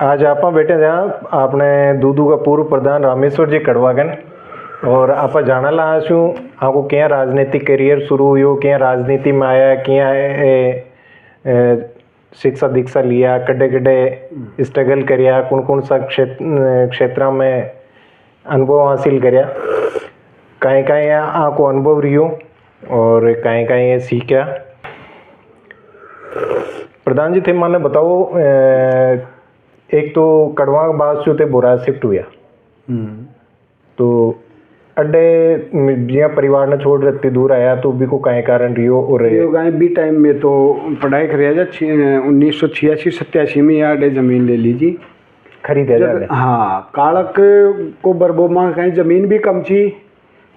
आज आप बैठे थे आपने दूदू का पूर्व प्रधान रामेश्वर जी कड़वागन और आप जाना ला छू आपको क्या राजनीतिक करियर शुरू हुई क्या राजनीति में आया क्या शिक्षा दीक्षा लिया कड़े कड़े स्ट्रगल करिया कौन कौन सा क्षेत्र में अनुभव हासिल करिया कहीं कहीं आपको अनुभव रियो और कहीं कहीं सीखा। प्रधान जी थे माने बताओ एक तो कड़वा बाद जो थे बोरा शिफ्ट हुआ तो अड्डे जिया परिवार ने छोड़ रखते दूर आया तो भी को कहीं कारण रियो और बी टाइम में तो पढ़ाई कर 1986-87 में यार जमीन ले लीजिए खरीदे जाए। हाँ कालक को बरबो माँ कहीं जमीन भी कम थी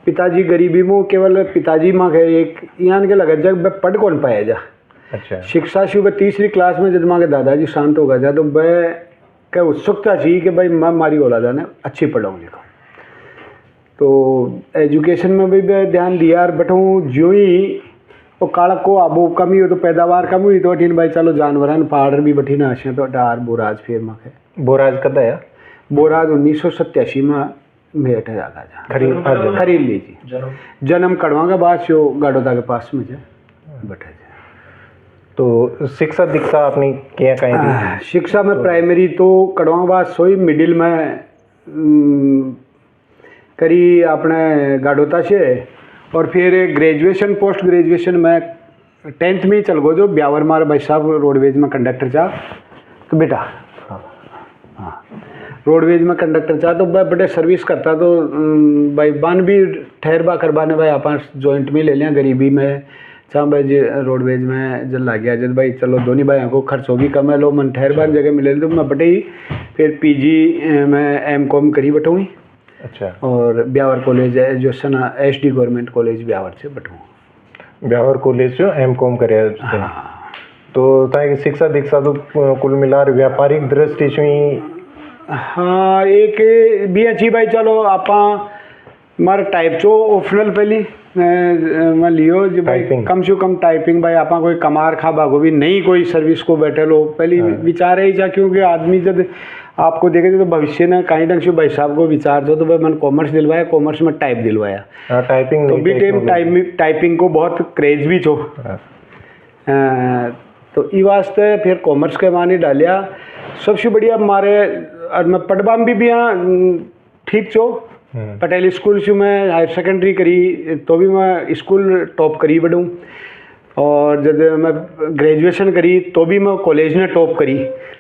पिताजी गरीबी में केवल पिताजी माँ के एक यान के लगे जब पढ़ कौन पाया जा। अच्छा शिक्षा शुरू तीसरी क्लास में जब माँ के दादाजी शांत हो गया था तो वह क्या उत्सुकता थी कि भाई मैं मारी औलादा ने अच्छी पढ़ाऊँ लिखाऊँ तो एजुकेशन में भी ध्यान दिया और बैठूँ जो ही वो कालक को आबो कमी हो तो पैदावार कम हुई तो अठीन भाई चलो जानवर पहाड़ भी बठी ना आशे तो डार बोराज फिर माँ के बोराज कद है बोराज 1987 में भेट है जाता खरीद लीजिए जन्म कड़वा के बाद जो गाड़ोदा के पास में जाए बैठे तो शिक्षा दीक्षा अपनी क्या कहीं शिक्षा में प्राइमरी तो कड़वा बाद सोई मिडिल में करी अपने गाड़ोता से और फिर ग्रेजुएशन पोस्ट ग्रेजुएशन में 10th में चल गो जो ब्यावर मार भाई साहब रोडवेज में कंडक्टर चाह तो बेटा हाँ रोडवेज में कंडक्टर चाह तो भाई बड़े सर्विस करता तो भाई बान भी ठहरबा करवाने भाई अपन जॉइंट में ले लिया गरीबी में चाह भाई जी रोडवेज में जल ला गया जब भाई चलो दोनों भाई को खर्च होगी कम है लो मन ठहरबा जगह मिले तो मैं बटे ही फिर पीजी में M.Com करी बटूँ। अच्छा और Beawar college education SD government college Beawar से बटूँ ब्यावर कॉलेज जो M.Com करे। हाँ। तो ताकि शिक्षा दीक्षा तो कुल मिलाकर व्यापारिक दृष्टि से हाँ एक भी अच्छी भाई चलो आपा मार टाइप चो ऑप्शनल पहली मैं लियो जो भाई कम से कम टाइपिंग भाई आपा कोई कमार खा भागो भी नहीं कोई सर्विस को बैठे लो पहली विचार ही जा क्योंकि आदमी जब आपको देखे तो भविष्य ने कहीं ढंग से भाई साहब को विचार दो तो भाई मैंने कॉमर्स दिलवाया कॉमर्स में टाइप दिलवाया टाइपिंग तो भी टाइपिंग को बहुत क्रेज भी छो तो ई वास्ते फिर कॉमर्स के मानी डालिया सबसे बढ़िया हमारे मैं पटवा में भी यहाँ ठीक छो पटेल स्कूल से मैं हायर सेकेंडरी करी तो भी मैं स्कूल टॉप करी बढ़ूँ और जब मैं ग्रेजुएशन करी तो भी मैं कॉलेज में टॉप करी।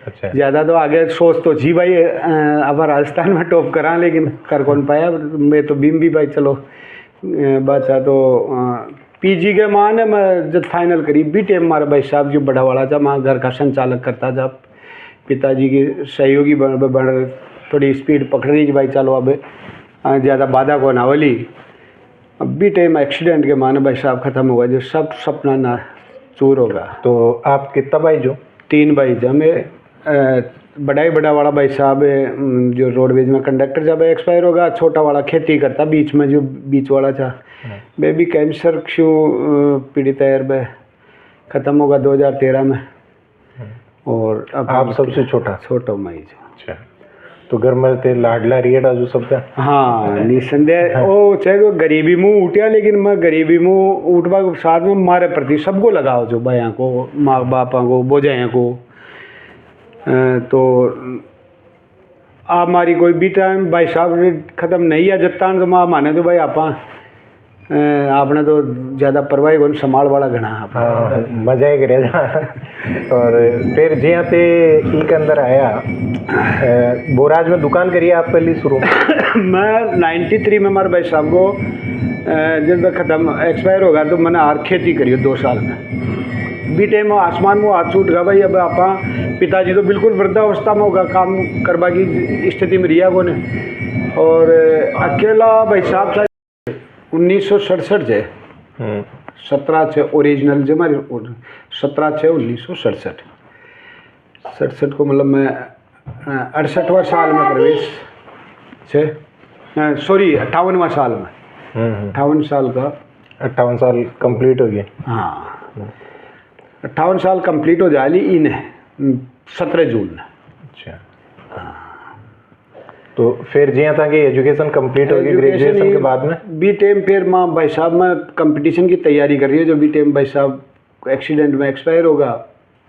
अच्छा ज़्यादा तो आगे सोच तो जी भाई अब राजस्थान में टॉप करा लेकिन कर कौन पाया मैं तो बीम भी भाई चलो बचा तो पीजी के मान है मैं जब फाइनल करी बी टेम मारे भाई साहब जो बड़ा वाला था मैं घर का संचालक करता जब पिताजी की सहयोगी बन थोड़ी स्पीड पकड़ रही भाई चलो अब ज़्यादा बाधा को नावली अब भी टाइम एक्सीडेंट के माने भाई साहब ख़त्म हुआ जो सब सपना ना चूर होगा। तो आप कितना भाई जो 3 भाई जब बड़ा वाला भाई साहब जो रोडवेज में कंडक्टर जब एक्सपायर होगा छोटा वाला खेती करता बीच में जो बीच वाला था वे भी कैंसर क्यों पीड़ित है वे ख़त्म होगा 2013 में और अब आप सबसे छोटा मई जो। अच्छा तो घर में थे लाडला रिएटा जो सब था। हाँ निसंदेह ओ चाहे तो गरीबी मुँह उठिया लेकिन मैं गरीबी मुँह उठवा के साथ में मारे प्रति सबको लगाओ जो भाइयों को माँ बापा को बोझाइयों को तो आप हमारी कोई भी टाइम भाई साहब ख़त्म नहीं है जत्तान तो माँ माने तो भाई आपने तो ज़्यादा परवाही को संभाल वाला घना हाँ मजा ही करे और फिर जिया ते एक अंदर आया बोराज में दुकान करी आप पहली शुरू मैं 93 में हमारे भाई साहब को जब ख़त्म एक्सपायर होगा तो मैंने आर खेती करी 2 साल में बी टाइम आसमान में हाथ छूट गया भाई अब आपा पिताजी तो बिल्कुल वृद्धावस्था में होगा काम करवा की स्थिति में रिया को ने और अकेला भाई साहब 1967 से 17/6 ओरिजिनल जो हमारी 17/6/1967 को मतलब मैं 68वां साल में प्रवेश से सॉरी 58वां साल में 58 साल का 58 साल कंप्लीट हो गए। हाँ 58 साल कंप्लीट हो जाए इन 17 जून। अच्छा तो फिर जियां तक एजुकेशन कंप्लीट होगी ग्रेजुएशन के बाद में बी टेम फिर माँ भाई साहब मैं कंपटीशन की तैयारी कर रही हूँ। जो बी टेम भाई साहब एक्सीडेंट में एक्सपायर होगा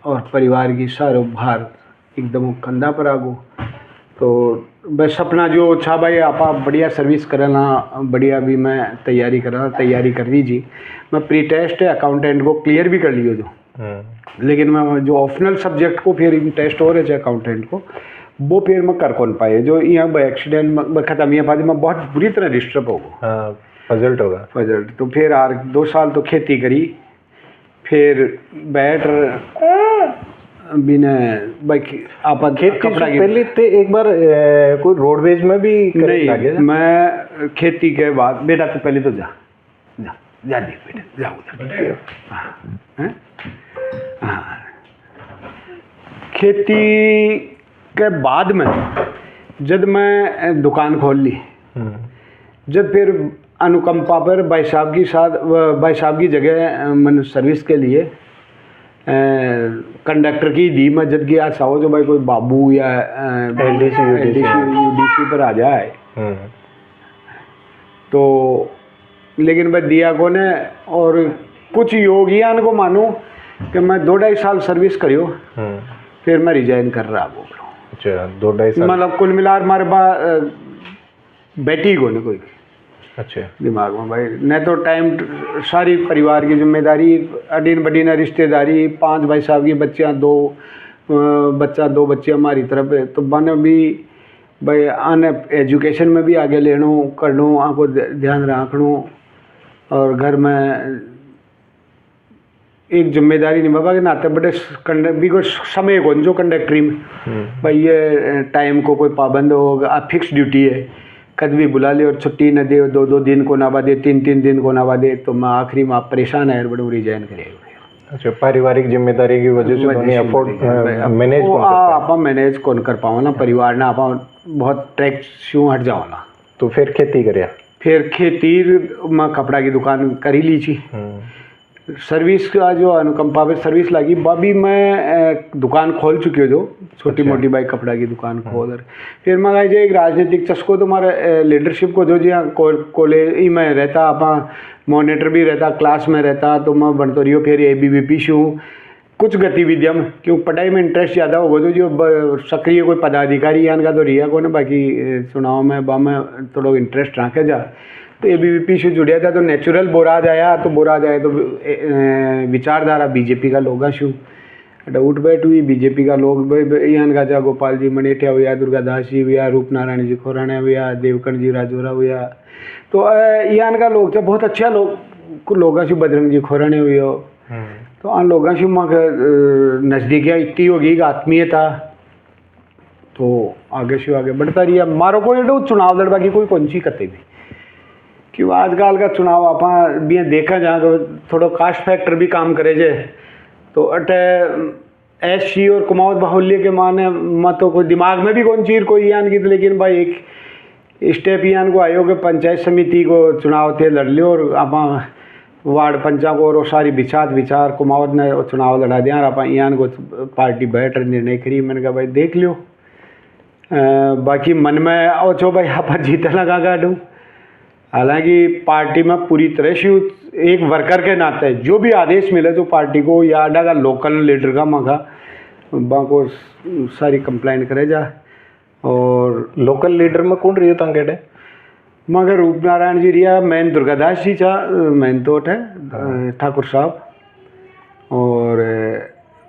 और परिवार की सारो भार एकदम कंधा पर आगो, तो बस सपना जो अच्छा भाई आप बढ़िया सर्विस करना, बढ़िया भी मैं तैयारी कर रही जी। मैं प्री टेस्ट अकाउंटेंट को क्लियर भी कर लियो जो, लेकिन मैं जो ऑप्शनल सब्जेक्ट को फिर टेस्ट हो रहे थे अकाउंटेंट को, वो फिर मैं कर कौन पाए। जो यहाँ एक्सीडेंट में ख़त्म ये पाती मैं बहुत बुरी तरह डिस्टर्ब हो गया, फजल्ट होगा फजल्ट। तो फिर 2 साल तो खेती करी, फिर बैठ बिना बाकी आप कपड़ा पहले ते एक बार कोई रोडवेज में भी नहीं। मैं खेती के बाद बेटा तो पहले तो जा जा जा दी बेटा जाओ। हाँ, खेती के बाद में जब मैं दुकान खोल ली, जब फिर अनुकंपा पर भाई साहब की जगह मैंने सर्विस के लिए कंडक्टर की दी। मैं जब गया चाहो जो भाई कोई बाबू या यूडीसी पर आ जाए, तो लेकिन मैं दिया को ने और कुछ योगियान को मानो कि मैं 2-2.5 साल सर्विस करियो, फिर मैं रिजाइन कर रहा बोल। अच्छा 2-2.5 साल मतलब कुल मिलाकर हमारे पास बेटी को नहीं कोई अच्छा दिमाग में भाई, नहीं तो टाइम सारी परिवार की जिम्मेदारी अडीन बडीना रिश्तेदारी, 5 भाई साहब की बच्चियाँ, 2 बच्चियाँ हमारी तरफ है। तो बने भी भाई आने एजुकेशन में भी आगे लेनो करनो, आपको ध्यान रखनो और घर में एक जिम्मेदारी निभावा के नाते बड़े भी कोई समय को जो कंडक्टरी में भाई ये टाइम को कोई पाबंद होगा, आप फिक्स ड्यूटी है, कभी भी बुला ले और छुट्टी न दे, 2-2 दिन को ना दे, 3-3 दिन को ना दे, तो मैं आखिरी में आप परेशान है बड़े रिजाइन करेगा। अच्छा पारिवारिक जिम्मेदारी की वजह से नहीं अफोर्ड मैनेज कौन कर पाओ ना, परिवार ना आप बहुत ट्रैक शू हट जाओ ना। तो फिर खेती करिया, फिर खेती में कपड़ा की दुकान करी ली थी। सर्विस का जो अनुकंपा पे सर्विस लगी बाबी मैं दुकान खोल चुकी हूँ, जो छोटी मोटी बाइक कपड़ा की दुकान खोल। फिर मैं जो एक राजनीतिक चस्को तो हमारे लीडरशिप को जो जहाँ कॉलेज में रहता, आप मॉनिटर भी रहता, क्लास में रहता, तो मैं बनता रही हूँ। फिर ABVP शू कुछ गतिविधियाँ में, क्योंकि पढ़ाई में इंटरेस्ट ज़्यादा होगा, जो सक्रिय कोई पदाधिकारी यान का तो रिया को ना, बाकी चुनाव में बा में थोड़ा इंटरेस्ट रखे जा। तो ABVP से जुड़िया था, तो नेचुरल बोराज आया, तो बोराज आया तो विचारधारा बीजेपी का लोग शू उठ बैठ हुई। बीजेपी का लोग यहाँ का जा गोपाल जी मनेठिया हुआ, दुर्गादास जी हुआ, रूपनारायण जी खोराना हुआ, देवकन जी राजोरा हुआ। तो यहाँ का लोग थे बहुत अच्छा लोग शू, बजरंग जी खोराने हुए हो। तो आन लोगों से माँ नज़दीकियाँ इतनी होगी आत्मीयता, तो आगे से आगे बढ़ता रही। मारो कोई चुनाव लड़वा की कोई कौन सी कते भी, क्यों आजकल का चुनाव आप भी देखा जहाँ तो थोड़ा कास्ट फैक्टर भी काम करे जे, तो अटे SC और कुमावत बाहुल्य के माने मत तो कोई दिमाग में भी कौन चीज कोई यान की, लेकिन भाई एक स्टेप यान को आयोग पंचायत समिति को चुनाव थे लड़ लियो, और आप वार्ड पंचा को और सारी विचार कुमावत ने चुनाव लड़ा दिया, और आप यान को पार्टी बैठ निर्णय करी। मैंने कहा भाई देख लियो, बाकी मन में आओ छो भाई आप जीते लगा गाड़ू। हालांकि पार्टी में पूरी तरह से एक वर्कर के नाते जो भी आदेश मिले जो पार्टी को या अड्डा का लोकल लीडर का मगा को सारी कंप्लेंट करे जा। और लोकल लीडर में कौन रही है तंगेडे मगर रूपनारायण जी रिया, मैन दुर्गादास जी चा मैन तो है ठाकुर साहब, और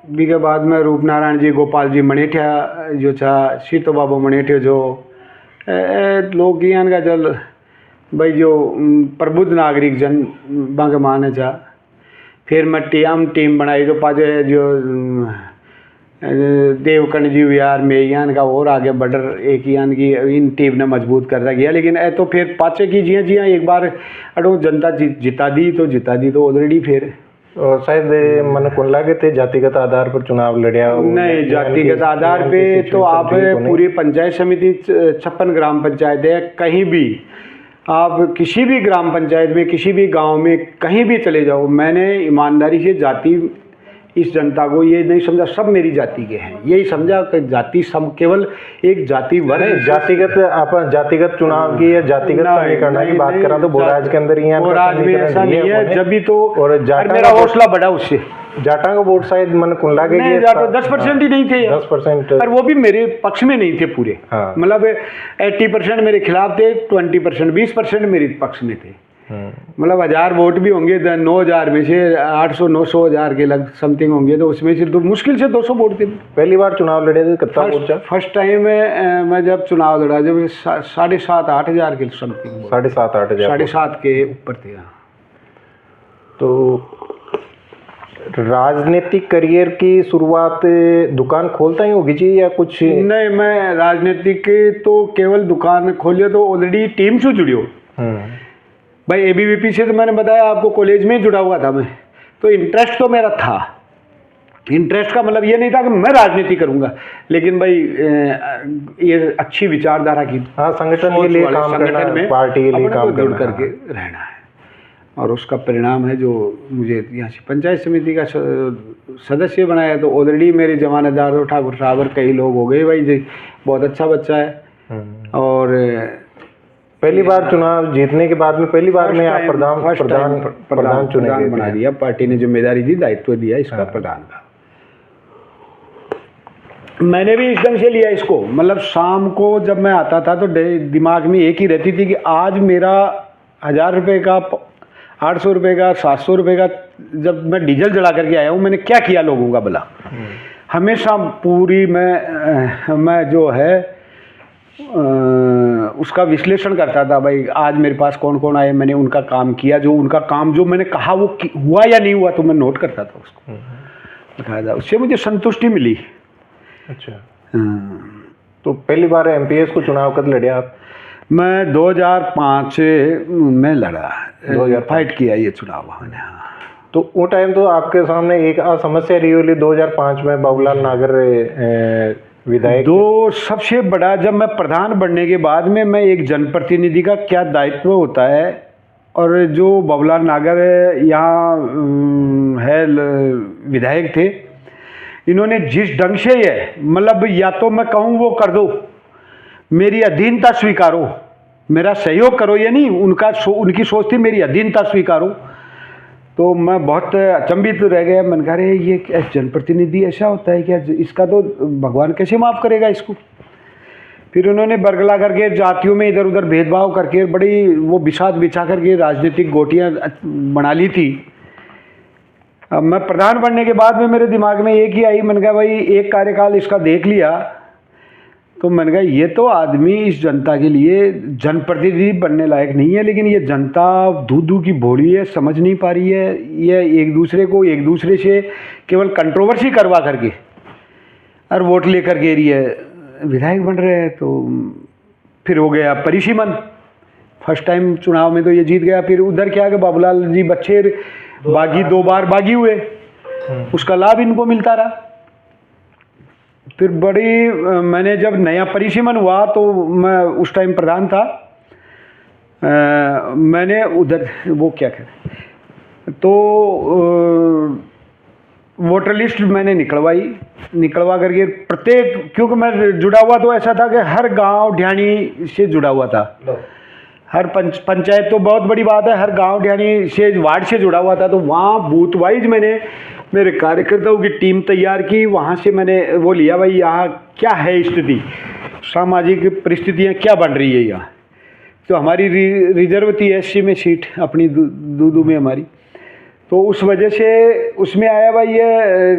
भी के बाद में रूपनारायण जी, गोपाल जी मनेठिया जो चा, सीतो बाबू मनेठिया जो लोग यहाँ का जल भाई जो प्रबुद्ध नागरिक जन बांगे माने जा। फिर मैं टीम बनाई तो पाजे जो देवकन जी यार में यान का और आगे बढ़र एक यान की इन टीम ने मजबूत करता गया। लेकिन तो फिर पाचे की जिया एक बार अडो जनता जिता दी तो ऑलरेडी फिर और शायद मन को लगे थे जातिगत आधार पर चुनाव लड़िया नहीं, जातिगत आधार पे तो आप पूरी पंचायत समिति 56 ग्राम पंचायत है, कहीं भी आप किसी भी ग्राम पंचायत में किसी भी गांव में कहीं भी चले जाओ, मैंने ईमानदारी से जाति इस जनता को ये नहीं समझा सब मेरी जाति के हैं, यही समझा कि जाति सम केवल एक जाति वर्ग। जातिगत आप जातिगत चुनाव की या जातिगत समीकरण की बात करा तो बोराज के अंदर यहाँ और आज में ऐसा नहीं है, जब भी तो और मेरा हौसला बढ़ा उससे। जाटा का वोट शायद मन कुंडला के लिए 10% ही नहीं थे, 10%, और वो भी मेरे पक्ष में नहीं थे पूरे। हाँ। मतलब 80% मेरे खिलाफ थे, 20% 20% मेरे पक्ष में थे। मतलब 1000 वोट भी होंगे, 9000 में से 800 900 1000 के लग समथिंग होंगे, तो उसमें से तो मुश्किल से 200 वोट थे। पहली बार चुनाव लड़े थे कितना वोट? फर्स्ट टाइम मैं जब चुनाव लड़ा, जब 7,500 8,000 के समथिंग, 7,500 7,500 के ऊपर थे। तो राजनीतिक करियर की शुरुआत दुकान खोलता ही होगी जी या कुछ? नहीं, मैं राजनीतिक तो केवल दुकान खोलियो तो ऑलरेडी टीम से जुड़ियो भाई। एबीवीपी से तो मैंने बताया आपको, कॉलेज में जुड़ा हुआ था मैं, तो इंटरेस्ट तो मेरा था। इंटरेस्ट का मतलब ये नहीं था कि मैं राजनीति करूंगा, लेकिन भाई ये अच्छी विचारधारा की, हाँ, संगठन के लिए काम करना, संगठन में पार्टी के लिए काम जुड़ करके रहना है। और उसका परिणाम है जो मुझे यहाँ से पंचायत समिति का सदस्य बनाया। तो ऑलरेडी मेरे जमानतदार तो ठाकुर साहब और कई लोग हो गए भाई जी, बहुत अच्छा बच्चा है। और पहली बार चुनाव जीतने के बाद में पहली बार में आप प्रधान चुने गए, बना दिया। पार्टी ने जिम्मेदारी दी, दायित्व दिया इसका प्रधान का। मैंने भी इस ढंग से लिया इसको, मतलब शाम को जब मैं आता था तो दिमाग में एक ही रहती थी कि आज मेरा 1000 रुपये का, 800 रुपये का, 700 रुपये का जब मैं डीजल जला करके आया हूँ, मैंने क्या किया लोगों का भला। हमेशा पूरी मैं जो है उसका विश्लेषण करता था भाई, आज मेरे पास कौन कौन आए, मैंने उनका काम किया, जो उनका काम जो मैंने कहा वो हुआ या नहीं हुआ, तो मैं नोट करता था उसको, दिखाया था। उससे मुझे संतुष्टि मिली। अच्छा, तो पहली बार एमपीएस को चुनाव कब लड़े आप? मैं 2005 में लड़ा, 2005 फाइट किया ये चुनाव मैंने। हाँ, तो वो टाइम तो आपके सामने एक समस्या रही होगी 2005 में बाबूलाल नागर विधायक। दो सबसे बड़ा, जब मैं प्रधान बनने के बाद में मैं एक जनप्रतिनिधि का क्या दायित्व होता है, और जो बाबूलाल नागर यहाँ है विधायक थे, इन्होंने जिस ढंग से ये मतलब या तो मैं कहूँ वो कर दो, मेरी अधीनता स्वीकारो, मेरा सहयोग करो, ये नहीं, उनकी सोच थी मेरी अधीनता स्वीकारो। तो मैं बहुत अचंभित रह गया। मैंने कहा रे ये जनप्रतिनिधि ऐसा होता है क्या, इसका तो भगवान कैसे माफ़ करेगा इसको। फिर उन्होंने बरगला करके जातियों में इधर उधर भेदभाव करके बड़ी वो बिछा करके राजनीतिक गोटियाँ बना ली थी। अब मैं प्रधान बनने के बाद में मेरे दिमाग में एक ही आई, मैंने कहा भाई एक कार्यकाल इसका देख लिया, तो मैंने कहा ये तो आदमी इस जनता के लिए जनप्रतिनिधि बनने लायक नहीं है, लेकिन ये जनता दूध की भोली है, समझ नहीं पा रही है। ये एक दूसरे से केवल कंट्रोवर्सी करवा करके और वोट लेकर के रही है, विधायक बन रहे हैं। तो फिर हो गया परिसीमन। फर्स्ट टाइम चुनाव में तो ये जीत गया। फिर उधर क्या कि बाबूलाल जी बच्चे बागी 2 बार बागी हुए, उसका लाभ इनको मिलता रहा। फिर मैंने जब नया परिसीमन हुआ तो मैं उस टाइम प्रधान था, मैंने उधर वो क्या करें तो वोटर लिस्ट मैंने निकलवा करके प्रत्येक, क्योंकि मैं जुड़ा हुआ तो ऐसा था कि हर गांव ढाणी से जुड़ा हुआ था, हर पंचायत तो बहुत बड़ी बात है, हर गांव ढाणी से वार्ड से जुड़ा हुआ था। तो वहाँ बूथ वाइज मैंने मेरे कार्यकर्ताओं की टीम तैयार की। वहाँ से मैंने वो लिया भाई यहाँ क्या है स्थिति, सामाजिक परिस्थितियाँ क्या बन रही है यहाँ। तो हमारी रिजर्व थी एससी में सीट अपनी दूदू में हमारी, तो उस वजह से उसमें आया भाई ये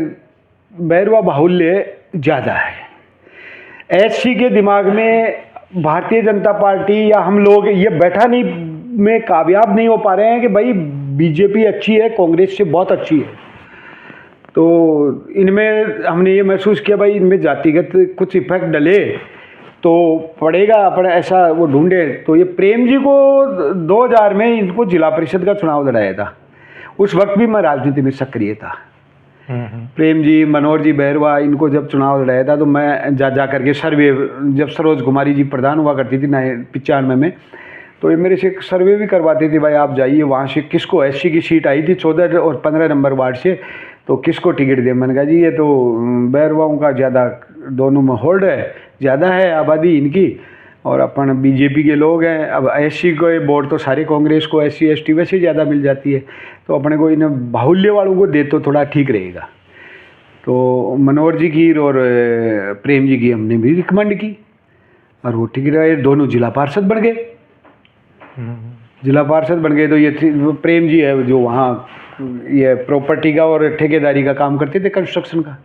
बैरवा बाहुल्य ज़्यादा है। एससी के दिमाग में भारतीय जनता पार्टी या हम लोग ये बैठा नहीं में कामयाब नहीं हो पा रहे हैं कि भाई बीजेपी अच्छी है, कांग्रेस से बहुत अच्छी है। तो इनमें हमने ये महसूस किया भाई इनमें जातिगत कुछ इफेक्ट डले तो पड़ेगा अपना, ऐसा वो ढूंढे। तो ये प्रेम जी को 2000 में इनको जिला परिषद का चुनाव लड़ाया था। उस वक्त भी मैं राजनीति में सक्रिय था। प्रेम जी, मनोहर जी बैरवा, इनको जब चुनाव लड़ाया था तो मैं जा करके सर्वे, जब सरोज कुमारी जी प्रधान हुआ करती थी 95 में, तो ये मेरे से सर्वे भी करवाती थी भाई आप जाइए वहाँ से, किसको एससी की सीट आई थी 14 और 15 नंबर वार्ड से, तो किसको टिकट दे। मैंने कहा जी ये तो बैरवाओं का ज़्यादा दोनों में होल्ड है, ज़्यादा है आबादी इनकी, और अपन बीजेपी के लोग हैं। अब एससी को वोट तो सारे कांग्रेस को, SC ST वैसे ज़्यादा मिल जाती है, तो अपने को इन्हें बाहुल्य वालों को दे तो थोड़ा ठीक रहेगा। तो मनोहर जी की और प्रेम जी की हमने भी रिकमेंड की, और वो टिकट आए, दोनों जिला पार्षद बन गए। जिला पार्षद बन गए तो ये प्रेम जी है जो वहाँ ये प्रॉपर्टी का और ठेकेदारी का काम करते थे, कंस्ट्रक्शन का,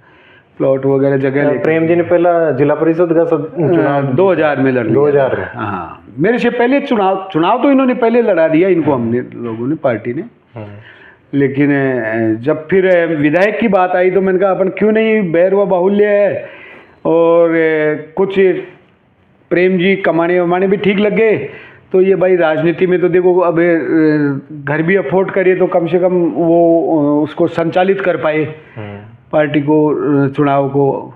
प्लॉट वगैरह जगह। प्रेम जी ने पहला जिला परिषद का चुनाव 2000 में लड़ लिया। 2000 में? हाँ, मेरे से पहले चुनाव तो इन्होंने पहले लड़ा दिया इनको, हमने लोगों ने, पार्टी ने। लेकिन जब फिर विधायक की बात आई तो मैंने कहा अपन क्यों नहीं, बैरवा बाहुल्य है और कुछ प्रेम जी कमाने वमाने भी ठीक लग गए, तो ये भाई राजनीति में तो देखो अब घर भी अफोर्ड करे तो कम से कम वो उसको संचालित कर पाए पार्टी को, चुनाव को।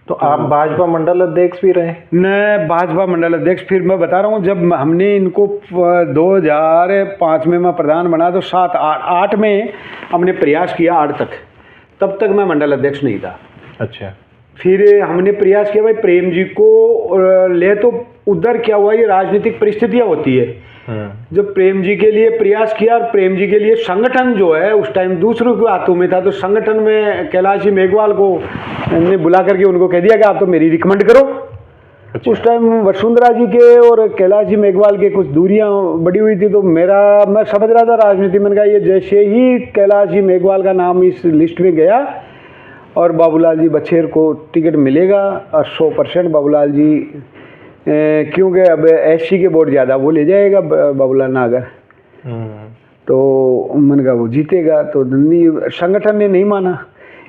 तो आप भाजपा मंडल अध्यक्ष भी रहे? मैं भाजपा मंडल अध्यक्ष, फिर मैं बता रहा हूँ जब हमने इनको 2005 में मैं प्रधान बना तो 7-8 में हमने प्रयास किया 8 तक, तब तक मैं मंडल अध्यक्ष नहीं था। अच्छा। फिर हमने प्रयास किया भाई प्रेम जी को ले, तो उधर क्या हुआ, ये राजनीतिक परिस्थितियाँ होती है। जब प्रेम जी के लिए प्रयास किया, और प्रेम जी के लिए संगठन जो है उस टाइम दूसरों के हाथों में था, तो संगठन में कैलाश जी मेघवाल को हमने बुला करके उनको कह दिया कि आप तो मेरी रिकमेंड करो। अच्छा। उस टाइम वसुंधरा जी के और कैलाश जी मेघवाल के कुछ दूरियां बढ़ी हुई थी, तो मैं समझ रहा था राजनीति में का ये जैसे ही कैलाश जी मेघवाल का नाम इस लिस्ट में गया और बाबूलाल जी बछेर को टिकट मिलेगा, और 100% बाबूलाल जी, क्योंकि अब SC के वोट ज़्यादा वो ले जाएगा बाबूलाल नागर, तो मैंने कहा वो जीतेगा, तो संगठन ने नहीं माना।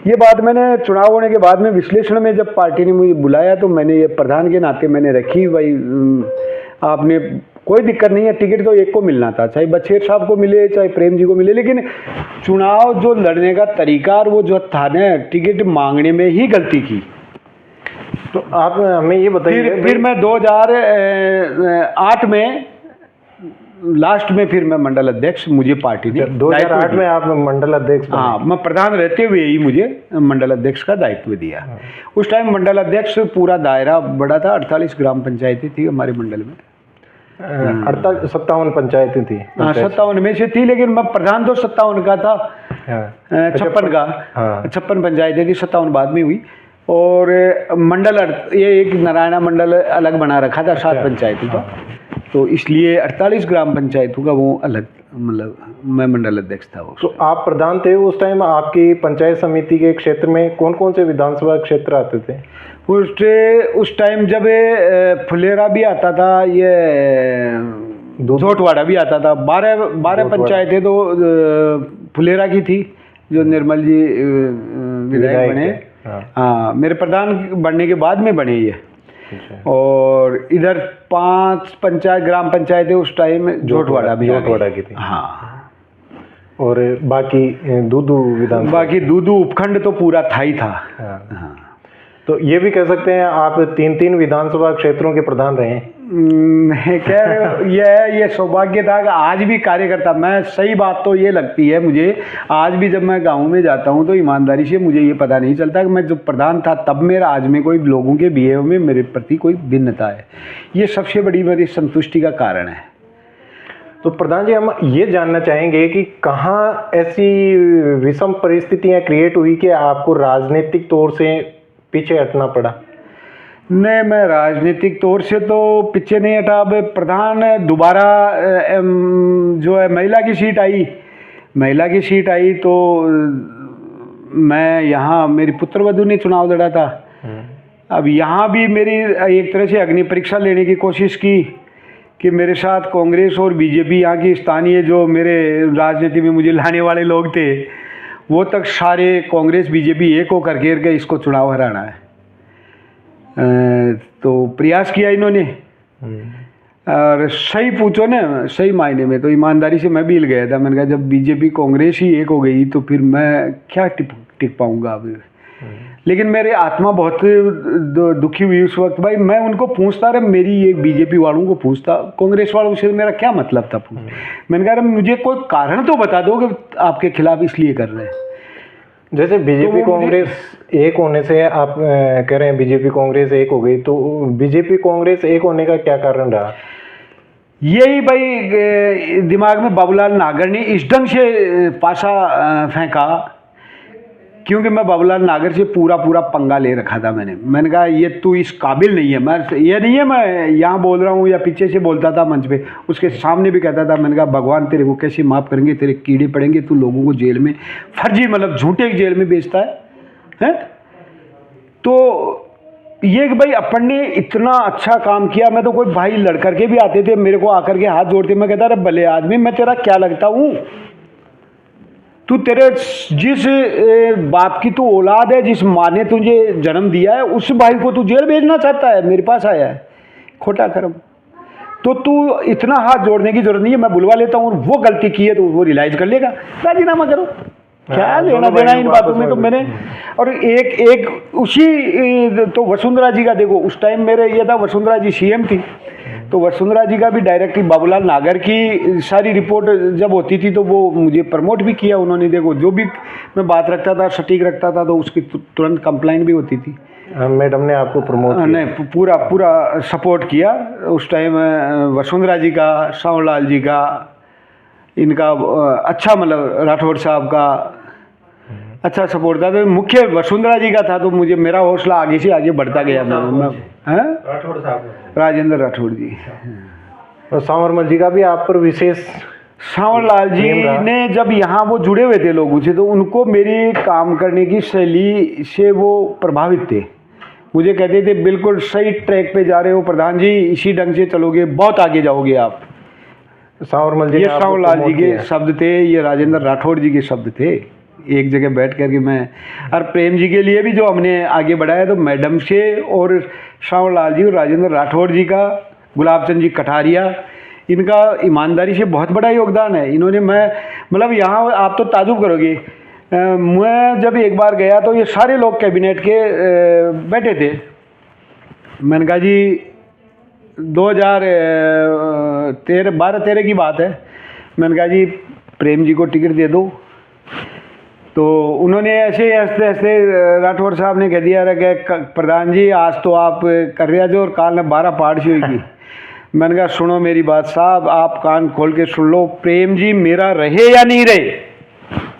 ये बात मैंने चुनाव होने के बाद में विश्लेषण में जब पार्टी ने मुझे बुलाया तो मैंने ये प्रधान के नाते मैंने रखी, भाई आपने कोई दिक्कत नहीं है, टिकट तो एक को मिलना था, चाहे बछेर साहब को मिले चाहे प्रेम जी को मिले, लेकिन चुनाव जो लड़ने का तरीका और वो जो था ना, टिकट मांगने में ही गलती की। तो आप हमें ये बताइए। फिर मैं 2008 में लास्ट में फिर मैं मंडल अध्यक्ष, मुझे पार्टी ने 2008 में आप मंडल अध्यक्ष? हाँ, मैं प्रधान रहते हुए ही मुझे मंडल अध्यक्ष का दायित्व दिया। उस टाइम मंडल अध्यक्ष पूरा दायरा बड़ा था, 48 ग्राम पंचायतें थी हमारे मंडल में। 57 पंचायतें थी? हाँ, 57 में से थी, लेकिन मैं प्रधान तो 57 का था। 56 का, 56 पंचायतें थी, 57 बाद में हुई। और मंडल ये एक नारायणा मंडल अलग बना रखा था 7 पंचायतों का, तो इसलिए 48 ग्राम पंचायतों का वो अलग, मतलब मैं मंडल अध्यक्ष था वो। तो आप प्रधान थे उस टाइम, आपकी पंचायत समिति के क्षेत्र में कौन कौन से विधानसभा क्षेत्र आते थे? उस टाइम जब फुलेरा भी आता था, ये झोटवाड़ा भी आता था, 12 पंचायतें तो फुलेरा की थी, जो निर्मल जी विधायक बने। हाँ, मेरे प्रधान बनने के बाद में बने ये। और इधर 5 ग्राम पंचायतें उस टाइम झोटवाड़ा की थी। हाँ, और बाकी दूदू उपखंड तो पूरा था ही था। हाँ। तो ये भी कह सकते हैं आप 3 विधानसभा क्षेत्रों के प्रधान रहे हैं? ये सौभाग्य था कि आज भी कार्यकर्ता, मैं सही बात तो ये लगती है मुझे, आज भी जब मैं गांव में जाता हूं तो ईमानदारी से मुझे ये पता नहीं चलता कि मैं जब प्रधान था तब मेरा आज में कोई लोगों के बिहेव में मेरे प्रति कोई भिन्नता है। ये सबसे बड़ी मेरी संतुष्टि का कारण है। तो प्रधान जी, हम ये जानना चाहेंगे कि कहाँ ऐसी विषम परिस्थितियाँ क्रिएट हुई कि आपको राजनीतिक तौर से पीछे हटना पड़ा? नहीं, मैं राजनीतिक तौर से तो पीछे नहीं हटा। अब प्रधान दोबारा जो है महिला की सीट आई तो मैं यहाँ, मेरी पुत्रवधू ने चुनाव लड़ा था। अब यहाँ भी मेरी एक तरह से अग्नि परीक्षा लेने की कोशिश की कि मेरे साथ कांग्रेस और बीजेपी, यहाँ की स्थानीय जो मेरे राजनीति में मुझे लाने वाले लोग थे, वो तक सारे कांग्रेस बीजेपी एक होकर घेर के इसको चुनाव हराना है। तो प्रयास किया इन्होंने, और सही पूछो ना, सही मायने में तो ईमानदारी से मैं भी हिल गया था। मैंने कहा जब बीजेपी कांग्रेस ही एक हो गई तो फिर मैं क्या टिक पाऊंगा अब। लेकिन मेरे आत्मा बहुत दुखी हुई उस वक्त। भाई मैं उनको पूछता रहा, मेरी ये बीजेपी वालों को पूछता, कांग्रेस वालों से मेरा क्या मतलब था। मैंने कहा मुझे कोई कारण तो बता दो कि आपके खिलाफ इसलिए कर रहे हैं। जैसे बीजेपी कांग्रेस एक होने से आप कह रहे हैं बीजेपी कांग्रेस एक हो गई, तो बीजेपी कांग्रेस एक होने का क्या कारण रहा? यही भाई दिमाग में बाबूलाल नागर ने इस ढंग से पासा फेंका, क्योंकि मैं बाबूलाल नागर से पूरा पंगा ले रखा था। मैंने कहा ये तू इस काबिल नहीं है। मैं ये नहीं है मैं यहाँ बोल रहा हूँ या पीछे से बोलता था मंच पे, उसके सामने भी कहता था। मैंने कहा भगवान तेरे को कैसे माफ़ करेंगे, तेरे कीड़े पड़ेंगे, तू लोगों को जेल में फर्जी मतलब झूठे जेल में बेचता है? तो ये कि भाई अपन ने इतना अच्छा काम किया। मैं तो कोई भाई लड़ करके भी आते थे मेरे को आकर के हाथ जोड़ते, मैं कहता अरे भले आदमी मैं तेरा क्या लगता हूँ? तू तेरे जिस बाप की तू औलाद है, जिस माँ ने तुझे जन्म दिया है, उस भाई को तू जेल भेजना चाहता है? मेरे पास आया है, खोटा कर्म। तो तू इतना हाथ जोड़ने की जरूरत नहीं है, मैं बुलवा लेता हूँ, वो गलती की है तो वो रियलाइज कर लेगा, राजीनामा करो। क्या लेना देना इन बातों में? तो मैंने और एक उसी तो वसुंधरा जी का देखो, उस टाइम मेरे ये था वसुंधरा जी सीएम थी, तो वसुंधरा जी का भी डायरेक्टली बाबूलाल नागर की सारी रिपोर्ट जब होती थी तो वो मुझे प्रमोट भी किया उन्होंने। देखो जो भी मैं बात रखता था सटीक रखता था तो उसकी तुरंत कंप्लेंट भी होती थी। मैडम ने आपको प्रमोट किया? नहीं, पूरा सपोर्ट किया उस टाइम। वसुंधरा जी का, सावलाल जी का, इनका अच्छा मतलब राठौड़ साहब का अच्छा सपोर्ट था। तो मुख्य वसुंधरा जी का था, तो मुझे मेरा हौसला आगे से आगे बढ़ता गया। राठौड़ साहब, राजेंद्र राठौड़ जी और सांवरमल जी का भी आप पर विशेष? सांवरलाल जी ने जब यहाँ वो जुड़े हुए थे लोगों से, तो उनको मेरी काम करने की शैली से वो प्रभावित थे। मुझे कहते थे बिल्कुल सही ट्रैक पे जा रहे हो प्रधान जी, इसी ढंग से चलोगे बहुत आगे जाओगे आप। सांवरमल जी, ये सांवरलाल जी के शब्द थे, ये राजेंद्र राठौड़ जी के शब्द थे। एक जगह बैठ करके मैं और प्रेम जी के लिए भी जो हमने आगे बढ़ाया, तो मैडम से और सांवरलाल जी और राजेंद्र राठौड़ जी का, गुलाब चंद जी कटारिया, इनका ईमानदारी से बहुत बड़ा योगदान है। इन्होंने मैं मतलब यहाँ आप तो ताजुब करोगे, मैं जब एक बार गया तो ये सारे लोग कैबिनेट के बैठे थे। मैंने कहा जी 2012-13 की बात है। मैंने कहा जी प्रेम जी को टिकट दे दो, तो उन्होंने ऐसे हंसते हंसते राठौड़ साहब ने कह दिया कि प्रधान जी आज तो आप कर रहे जो और काल में 12 पार्ट सी होगी। मैंने कहा सुनो मेरी बात साहब, आप कान खोल के सुन लो, प्रेम जी मेरा रहे या नहीं रहे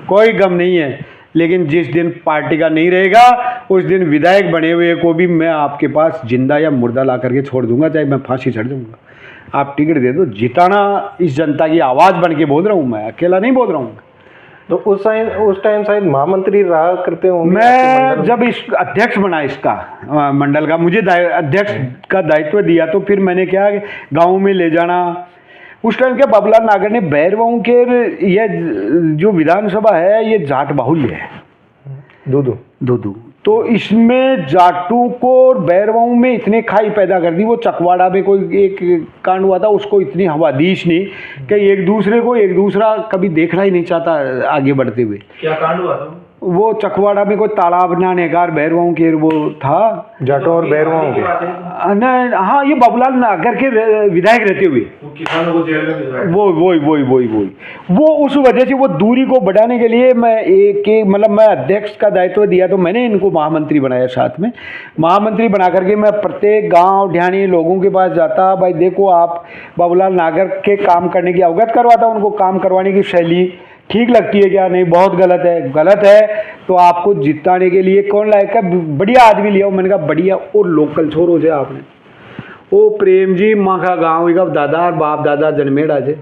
कोई गम नहीं है, लेकिन जिस दिन पार्टी का नहीं रहेगा उस दिन विधायक बने हुए को भी मैं आपके पास जिंदा या मुर्दा ला करके छोड़ दूंगा, चाहे मैं फांसी चढ़ दूंगा। आप टिकट दे दो, जिताना इस जनता की आवाज़ बन के बोल रहा हूँ, मैं अकेला नहीं बोल रहा हूँ। तो उस टाइम शायद महामंत्री रहा करते होंगे। मैं जब इस अध्यक्ष बना इसका मंडल का, मुझे अध्यक्ष का दायित्व दिया, तो फिर मैंने क्या गाँव में ले जाना। उस टाइम क्या बाबूलाल नागर ने बैरवाऊँ के ये जो विधानसभा है ये जाट बाहुल्य है, दूधू, तो इसमें जाटों को और बैरवाऊँ में इतने खाई पैदा कर दी। वो चकवाड़ा में कोई एक कांड हुआ था, उसको इतनी हवादीश नहीं कि एक दूसरा कभी देखना ही नहीं चाहता आगे बढ़ते हुए। क्या कांड हुआ था? वो चकवाड़ा में कोई तालाब बनाने का बैरवाऊँ के वो था, जाटों और बैरवाऊँ के। हाँ, ये बाबूलाल नागर के विधायक रहते हुए किसानों को जेल में भिजवाया। वो उस वजह से वो दूरी को बढ़ाने के लिए मैं मतलब मैं अध्यक्ष का दायित्व दिया, तो मैंने इनको महामंत्री बनाया। साथ में महामंत्री बना करके मैं प्रत्येक गांव ढाणी लोगों के पास जाता, भाई देखो आप बाबूलाल नागर के काम करने की अवगत करवाता, उनको काम करवाने की शैली ठीक लगती है क्या, नहीं बहुत गलत है तो आपको जिताने के लिए कौन लायक है, बढ़िया आदमी लिया। मैंने कहा बढ़िया और लोकल छोरो से आपने ओ प्रेम जी माँ का गाँव का दादा और बाप दादा जन्मेड़ा से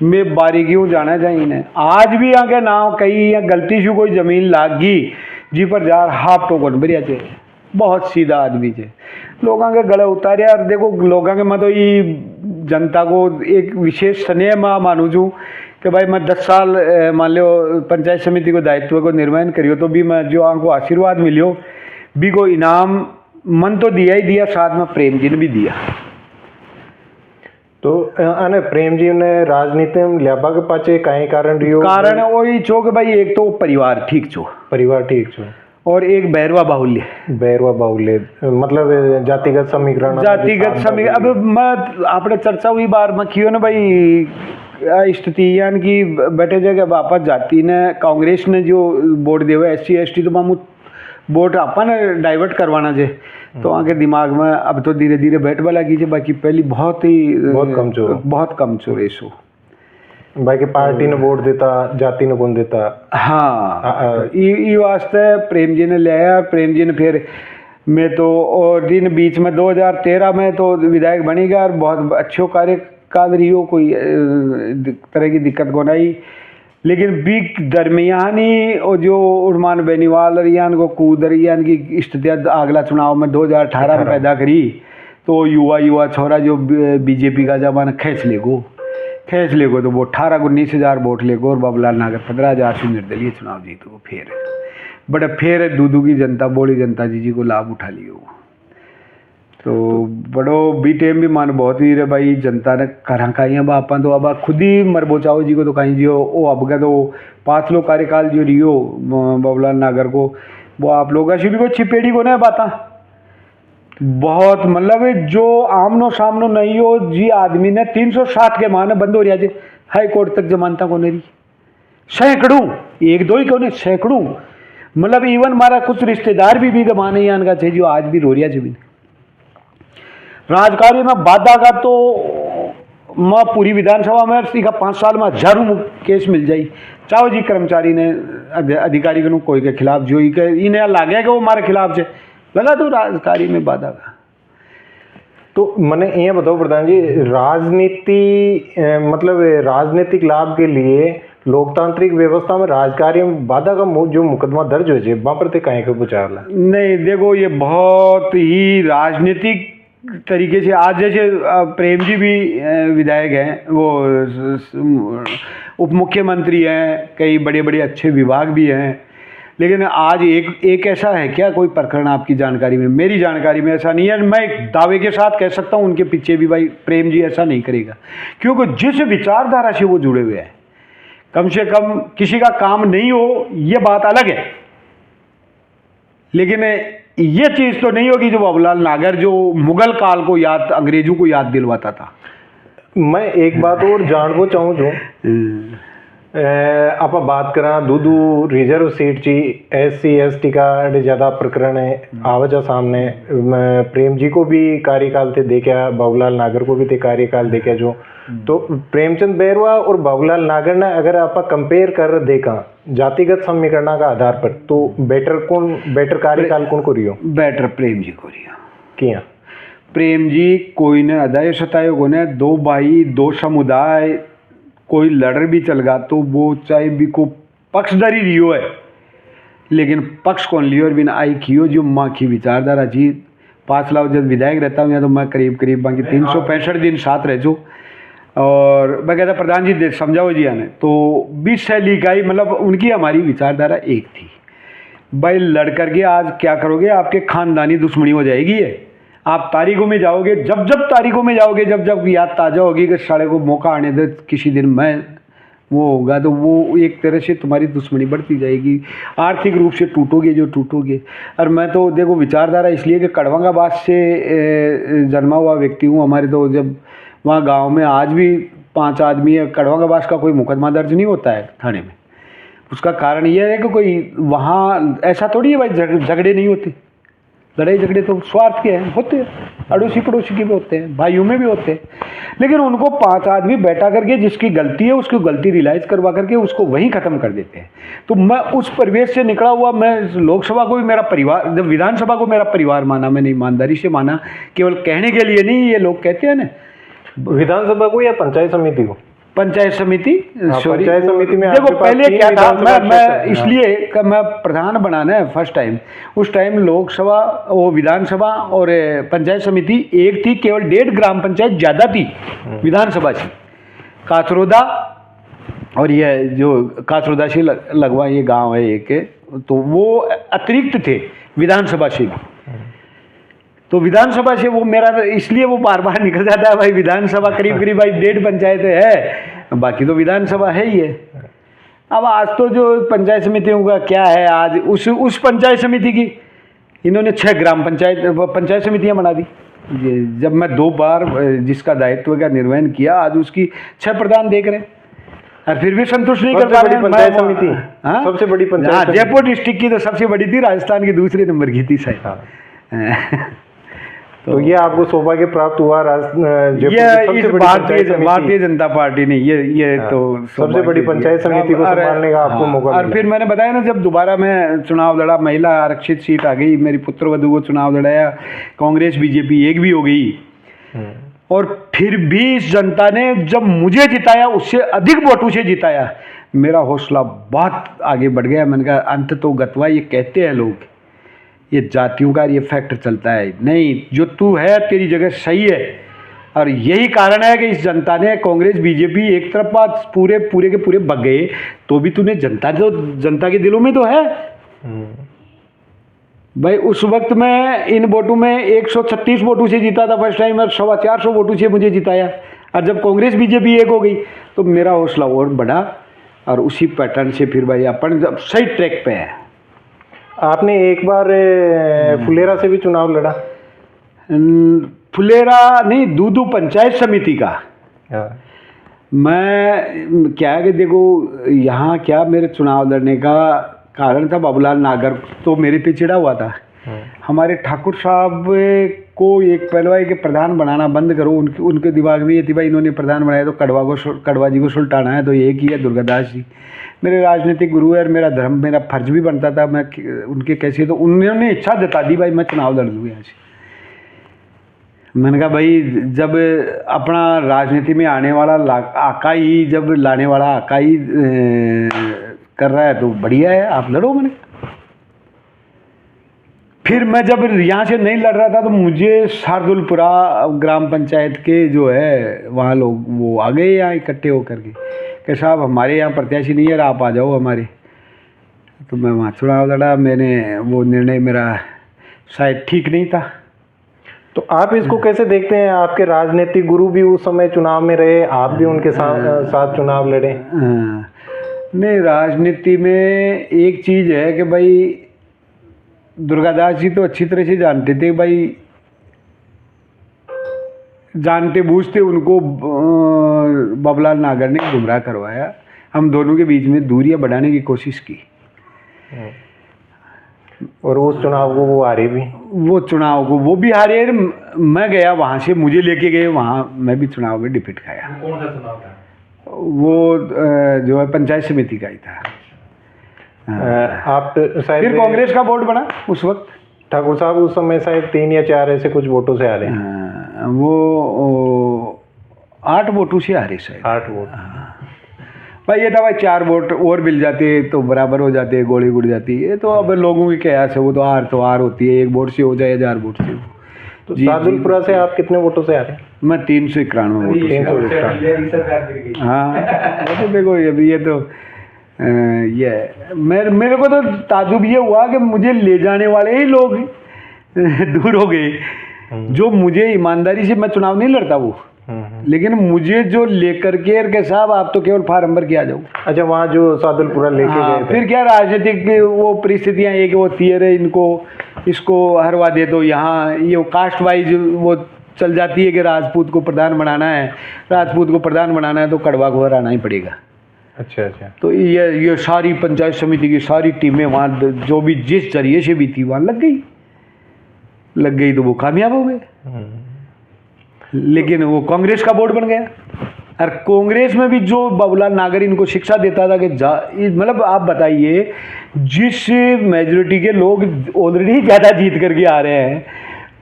मैं बारीकियों जाना चाहिए। आज भी यहाँ के नाम कहीं या गलती से कोई ज़मीन लागी जी पर जा हाफ टोकन बढ़िया चे, बहुत सीधा आदमी चे, लोगों के गले उतारे। और देखो लोगों के मैं तो ये जनता को एक विशेष स्नेह मानू छूँ कि भाई मैं 10 साल मान लो पंचायत समिति को दायित्व को निर्वहन करियो, तो भी मैं जो आपको आशीर्वाद मिलियो भी को इनाम मन तो दिया ही दिया, साथ में प्रेम जी ने भी दिया। तो अने प्रेम जी ने राजनीति में ल्याबा के पाचे कई कारण रियो? कारण वही छो कि भाई एक तो परिवार ठीक छो, और एक बैरवा बाहुल्य मतलब जातिगत समीकरण। अब मैं आपने चर्चा हुई बार में कियो ना भाई स्थिति यानी कि बैठे जगह वापस जाती ने कांग्रेस ने जो वोट देवे SC ST तो मामू वोट अपन डाइवर्ट करवाना जे तो आगे दिमाग में अब तो धीरे धीरे बैठ वाला कीजिए बाकी पहली बहुत कम चो रेसो बाकी पार्टी ने वोट देता जाति ने कौन देता। हाँ ये वास्ते प्रेम जी ने ले आया। प्रेम जी ने फिर मैं तो और दिन बीच में 2013 में तो विधायक बनेगा और बहुत अच्छो कार्यकाल रही हो, कोई तरह की दिक्कत को नहीं। लेकिन बीच दरमियानी और जो उर्मान बेनीवाल रियान को कूद रियान की स्थितियाँ अगला चुनाव में 2018 में पैदा करी तो युवा छोरा जो BJP का जमाना खींच लेगो तो वो 18-19 वोट लेगो और बाबूलाल नागर 15,000 से निर्दलीय चुनाव जीतो। फिर दूधू की जनता बोली जनता जी को लाभ उठा लियो तो बड़ो बी टाइम भी मान बहुत ही रे भाई जनता ने करा कहीं अब आप तो अब खुद ही मरबो चाहो जी को तो कहीं जियो ओ अब का तो 5 लोग कार्यकाल जो रियो बाबूलाल नागर को वो आप लोग का शुरू को छिपेड़ी को ना बाता बहुत मतलब जो आमनो सामनो नहीं हो जी आदमी ने 360 के माने बंद हो रहा जे हाई कोर्ट तक जमानता को नहीं सैकड़ों 1-2 ही क्यों नहीं सैकड़ों मतलब इवन हमारा कुछ रिश्तेदार भी गमाने यान का जो आज भी रो रिया जमीन राजकारी में बाधा का तो मैं पूरी विधानसभा में सीखा 5 साल में हजारों केस मिल जाई चाहो जी कर्मचारी ने अधिकारी के कोई के खिलाफ जो इन्हें लागे कि वो हमारे खिलाफ से लगा तो राजकारी में बाधा का। तो मैंने ये बताओ प्रधान जी राजनीति मतलब राजनीतिक लाभ के लिए लोकतांत्रिक व्यवस्था में राजकारी में बाधा का जो मुकदमा दर्ज हो जाए वहाँ पर कहीं को विचार ला नहीं देखो ये बहुत ही राजनीतिक तरीके से आज जैसे प्रेम जी भी विधायक हैं वो उप मुख्यमंत्री हैं कई बड़े बड़े अच्छे विभाग भी हैं लेकिन आज एक ऐसा है क्या कोई प्रकरण आपकी जानकारी में मेरी जानकारी में ऐसा नहीं है। मैं एक दावे के साथ कह सकता हूँ उनके पीछे भी भाई प्रेम जी ऐसा नहीं करेगा क्योंकि जिस विचारधारा से वो जुड़े हुए हैं कम से कम किसी का काम नहीं हो ये बात अलग है लेकिन ये चीज़ तो नहीं होगी जो बाबूलाल नागर जो मुगल काल को याद अंग्रेजों को याद दिलवाता था। मैं एक बात और जानना चाहूँ जो आप बात करा दूधू रिजर्व सीट ची SC ST का ज़्यादा प्रकरण है आवाजा सामने प्रेम जी को भी कार्यकाल थे देखा बाबूलाल नागर को भी थे कार्यकाल देखा जो तो प्रेमचंद बैरवा और बाबूलाल नागर ने अगर आप कंपेयर कर देखा जातिगत समीकरण का आधार पर तो बेटर कार्यकाल कौन को रियो बेटर प्रेम जी को रियो किया प्रेम जी कोई ने अदाय सतायो को ने 2 भाई 2 समुदाय कोई लड़ भी चल गा तो वो चाहे भी को पक्षधारी रियो है लेकिन पक्ष कौन लियो और बिना आई कियो जो माँ की विचारधारा जी 5 लाख जब विधायक रहता हूँ या तो मैं करीब बाकी 365 दिन साथ रह जो और मैं कहता प्रधान जी समझाओ जी आने तो 20 शैली का ही मतलब उनकी हमारी विचारधारा एक थी भाई लड़ करके आज क्या करोगे आपके खानदानी दुश्मनी हो जाएगी है आप तारीखों में जाओगे जब तारीखों में जाओगे जब याद ताज़ा होगी कि साढ़े को मौका आने दे किसी दिन मैं वो होगा तो वो एक तरह से तुम्हारी दुश्मनी बढ़ती जाएगी आर्थिक रूप से टूटोगे और मैं तो देखो विचारधारा इसलिए कि कड़वंगाबाद से जन्मा हुआ व्यक्ति हूँ हमारे तो जब वहाँ गांव में आज भी 5 आदमी है कड़वंगाबाद का कोई मुकदमा दर्ज नहीं होता है थाने में उसका कारण यह है कि कोई वहाँ ऐसा थोड़ी है भाई झगड़े नहीं होते लड़ाई झगड़े तो स्वार्थ के हैं होते हैं अड़ोसी पड़ोसी के भी होते हैं भाइयों में भी होते हैं लेकिन उनको 5 आदमी बैठा करके जिसकी गलती है उसकी गलती रियलाइज करवा करके उसको वहीं ख़त्म कर देते हैं। तो मैं उस परिवेश से निकला हुआ मैं लोकसभा को भी मेरा परिवार जब विधानसभा को मेरा परिवार माना मैंने ईमानदारी से माना केवल कहने के लिए नहीं ये लोग कहते हैं ना विधानसभा को या पंचायत समिति को पंचायत समिति में देखो पहले क्या था मैं इसलिए मैं प्रधान बनाना है फर्स्ट टाइम उस टाइम लोकसभा वो विधानसभा और पंचायत समिति एक थी केवल 1.5 ग्राम पंचायत ज़्यादा थी विधानसभा से काचरोदा और ये जो काचरोदा से लगवा ये गांव है एक तो वो अतिरिक्त थे विधानसभा से भी तो विधानसभा से वो मेरा इसलिए वो बार बार निकल जाता है भाई विधानसभा करीब भाई 1.5 पंचायत है बाकी तो विधानसभा है ही है। अब आज तो जो पंचायत समितियों का क्या है आज उस पंचायत समिति की इन्होंने 6 ग्राम पंचायत समितियां बना दी जब मैं 2 बार जिसका दायित्व का निर्वहन किया, आज उसकी 6 प्रधान देख रहे हैं और फिर भी संतुष्ट नहीं कर पा रहे हैं। पंचायत समिति सबसे बड़ी पंचायत जयपुर डिस्ट्रिक्ट की तो सबसे बड़ी थी, राजस्थान की दूसरे नंबर की थी शायद। तो ये आपको सौभाग्य प्राप्त हुआ ये इस भारतीय जनता पार्टी ने ये तो सबसे बड़ी पंचायत समिति को संभालने का आपको मौका मिला। और फिर मैंने बताया ना, जब दोबारा मैं चुनाव लड़ा, महिला आरक्षित सीट आ गई, मेरी पुत्रवधू को चुनाव लड़ाया, कांग्रेस बीजेपी एक भी हो गई, और फिर भी इस जनता ने जब मुझे जिताया उससे अधिक वोटों से जिताया, मेरा हौसला बहुत आगे बढ़ गया। मैंने कहा अंत तो गतवा, ये कहते हैं लोग, ये जातियों का ये फैक्टर चलता है, नहीं जो तू है तेरी जगह सही है। और यही कारण है कि इस जनता ने, कांग्रेस बीजेपी एक तरफ बात पूरे के पूरे बग गए, तो भी तूने जनता के दिलों में तो है भाई। उस वक्त मैं इन वोटों में 136 वोटों से जीता था फर्स्ट टाइम, और 450 वोटों से मुझे जिताया। और जब कांग्रेस बीजेपी एक हो गई तो मेरा हौसला और बढ़ा, और उसी पैटर्न से फिर भाई अपन जब सही ट्रैक पे है। आपने एक बार फुलेरा से भी चुनाव लड़ा? फुलेरा नहीं, दूदू पंचायत समिति का। मैं क्या है कि देखो, यहाँ क्या मेरे चुनाव लड़ने का कारण था, बाबूलाल नागर तो मेरे पे चिढ़ा हुआ था। हमारे ठाकुर साहब को एक पहलवाई के प्रधान बनाना बंद करो, उनके दिमाग में ये थी भाई इन्होंने प्रधान बनाया तो कड़वा जी को सुलटाना है, तो ये किया दुर्गादास जी मेरे राजनीतिक गुरु है, और मेरा धर्म, मेरा फर्ज भी बनता था मैं उनके कैसे, तो उन्होंने इच्छा जता दी भाई मैं चुनाव लड़ लूँ यहाँ से। मैंने कहा भाई जब अपना राजनीति में आने वाला आका ही, जब लाने वाला आका ही कर रहा है तो बढ़िया है, आप लड़ो। मैंने फिर मैं जब यहाँ से नहीं लड़ रहा था तो मुझे शार्दुलपुरा ग्राम पंचायत के जो है वहाँ लोग वो आ गए यहाँ इकट्ठे होकर के कि साहब हमारे यहाँ प्रत्याशी नहीं है, आप आ जाओ हमारे। तो मैं वहाँ चुनाव लड़ा। मैंने वो निर्णय मेरा शायद ठीक नहीं था। तो आप इसको कैसे देखते हैं? आपके राजनीतिक गुरु भी उस समय चुनाव में रहे, आप भी उनके साथ चुनाव लड़े। नहीं, राजनीति में एक चीज़ है कि भाई दुर्गादास जी तो अच्छी तरह से जानते थे भाई, जानते बूझते उनको बाबूलाल नागर ने गुमराह करवाया। हम दोनों के बीच में दूरियां बढ़ाने की कोशिश की, और उस चुनाव को वो हारे भी। वो चुनाव को वो भी हारे। मैं गया वहाँ से, मुझे लेके गए वहाँ, मैं भी चुनाव में डिफीट खाया। कौन सा चुनाव था? वो जो है पंचायत समिति का ही था। आप शायद फिर कांग्रेस का वोट बना उस वक्त। ठाकुर साहब उस समय शायद 3 या 4 ऐसे कुछ वोटों से हारे। वो 8 वोटों से हारे शायद। 8 वोट। भाई ये था भाई 4 वोट और मिल जाते तो बराबर हो जाते, गोली गुड़ जाती है। तो अब लोगों की क्या है, वो तो हार होती है, 1 वोट से हो जाए 1000 वोट से। तो शार्दुलपुरा से आप कितने वोटों से हारे? मैं 391 वोट। 391। हाँ तो देखो ये तो ये मेरे को तो ताजुब ये हुआ कि मुझे ले जाने वाले ही लोग दूर हो गए। जो मुझे ईमानदारी से, मैं चुनाव नहीं लड़ता वो, लेकिन मुझे जो लेकर के साहब आप तो केवल फार्म भर के आ जाओ। अच्छा, वहाँ जो शार्दुलपुरा लेके गए थे, फिर क्या राजनीतिक वो परिस्थितियाँ एक होती है, इसको हरवा दे दो। यहाँ ये कास्ट वाइज वो चल जाती है कि राजपूत को प्रधान बनाना है, तो कड़वा को हराना ही पड़ेगा। अच्छा। तो ये सारी पंचायत समिति की सारी टीमें वहाँ जो भी जिस जरिए से भी थी वहाँ लग गई तो वो कामयाब हो गए। लेकिन वो कांग्रेस का बोर्ड बन गया। और कांग्रेस में भी जो बाबूलाल नागर इनको शिक्षा देता था कि मतलब आप बताइए, जिस मेजोरिटी के लोग ऑलरेडी ज़्यादा जीत करके आ रहे हैं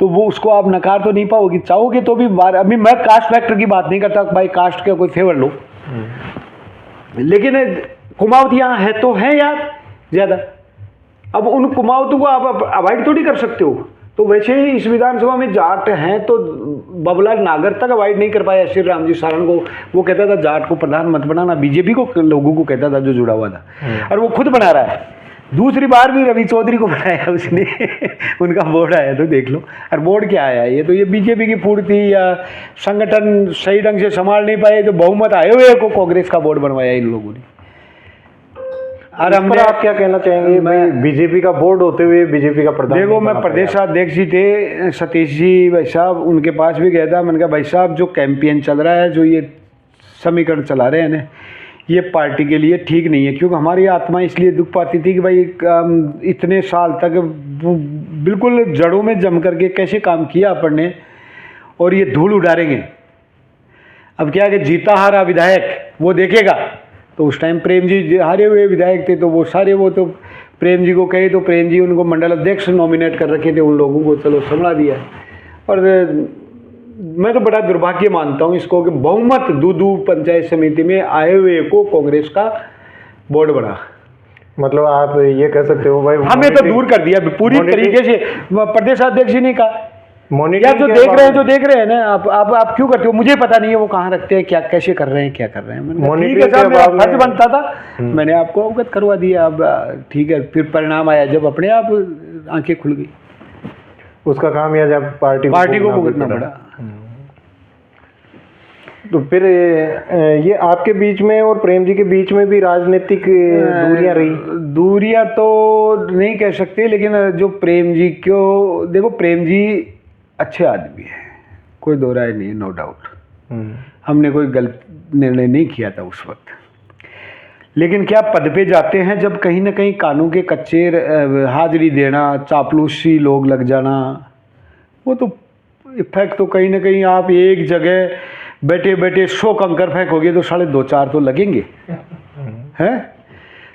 तो वो उसको आप नकार तो नहीं पाओगे, चाहोगे तो भी। अभी मैं कास्ट फैक्टर की बात नहीं करता भाई, कास्ट का कोई फेवर लो, लेकिन कुमावत यहाँ है तो है यार ज़्यादा। अब उन कुमावतों को आप अवॉइड थोड़ी कर सकते हो। तो वैसे ही इस विधानसभा में जाट हैं तो बाबूलाल नागर तक अवॉइड नहीं कर पाया। श्री राम जी सारण को वो कहता था जाट को प्रधान मत बनाना, बीजेपी को लोगों को कहता था जो जुड़ा हुआ था, और वो खुद बना रहा है। दूसरी बार भी रवि चौधरी को बनाया उसने उनका बोर्ड आया तो देख लो। और बोर्ड क्या आया, ये तो ये बीजेपी की फूट थी या संगठन सही ढंग से संभाल नहीं पाए, तो बहुमत आए हुए को कांग्रेस का बोर्ड बनवाया इन लोगों ने। और इस पर हमने आप क्या कहना चाहेंगे भाई, बीजेपी का बोर्ड होते हुए बीजेपी का प्रधान देखो, नहीं मैं बना प्रदेश पाया? अध्यक्ष जी थे सतीश जी भाई साहब, उनके पास भी गया था। मैंने कहा भाई साहब, जो कैंपेन चल रहा है, जो ये समीकरण चला रहे हैं ना, ये पार्टी के लिए ठीक नहीं है। क्योंकि हमारी आत्मा इसलिए दुख पाती थी कि भाई इतने साल तक बिल्कुल जड़ों में जम करके कैसे काम किया अपन ने, और ये धूल उड़ाएंगे। अब क्या है कि जीता हारा विधायक वो देखेगा। तो उस टाइम प्रेम जी हारे हुए विधायक थे, तो वो सारे वो तो प्रेम जी को कहे तो प्रेम जी उनको मंडल अध्यक्ष नॉमिनेट कर रखे थे, उन लोगों को चलो संभला दिया। और मैं तो बड़ा दुर्भाग्य मानता हूँ इसको कि बहुमत दूदू पंचायत समिति में आए हुए को कांग्रेस का बोर्ड बना। मतलब आप ये कह सकते हो भाई, हमें तो दूर कर दिया पूरी तरीके से। प्रदेश अध्यक्ष जी ने कहा, यार जो देख रहे हैं ना, आप क्यों करते हो, मुझे पता नहीं है वो कहाँ रखते हैं, क्या कैसे कर रहे हैं, क्या कर रहे हैं। मैंने कहा, ठीक है साहब, मेरा फर्ज बनता था, मैंने आपको अवगत करवा दिया। अब ठीक है, फिर परिणाम आया जब अपने आप आंखें खुल गई। उसका खामियाजा पार्टी को भुगतना पड़ा। तो फिर ये आपके बीच में और प्रेम जी के बीच में भी राजनीतिक दूरियां रही? दूरियां तो नहीं कह सकते, लेकिन जो प्रेम जी को देखो, प्रेम जी अच्छे आदमी है, कोई दो राय नहीं, नो डाउट। हमने कोई गलत निर्णय नहीं किया था उस वक्त। लेकिन क्या पद पे जाते हैं जब कहीं ना कहीं कानून के कच्चे हाजिरी देना, चापलूसी लोग लग जाना, वो तो इफेक्ट तो कहीं ना कहीं आप एक जगह बैठे बैठे 100 कंकर फेंकोगे तो 2.5-4 तो लगेंगे, हैं?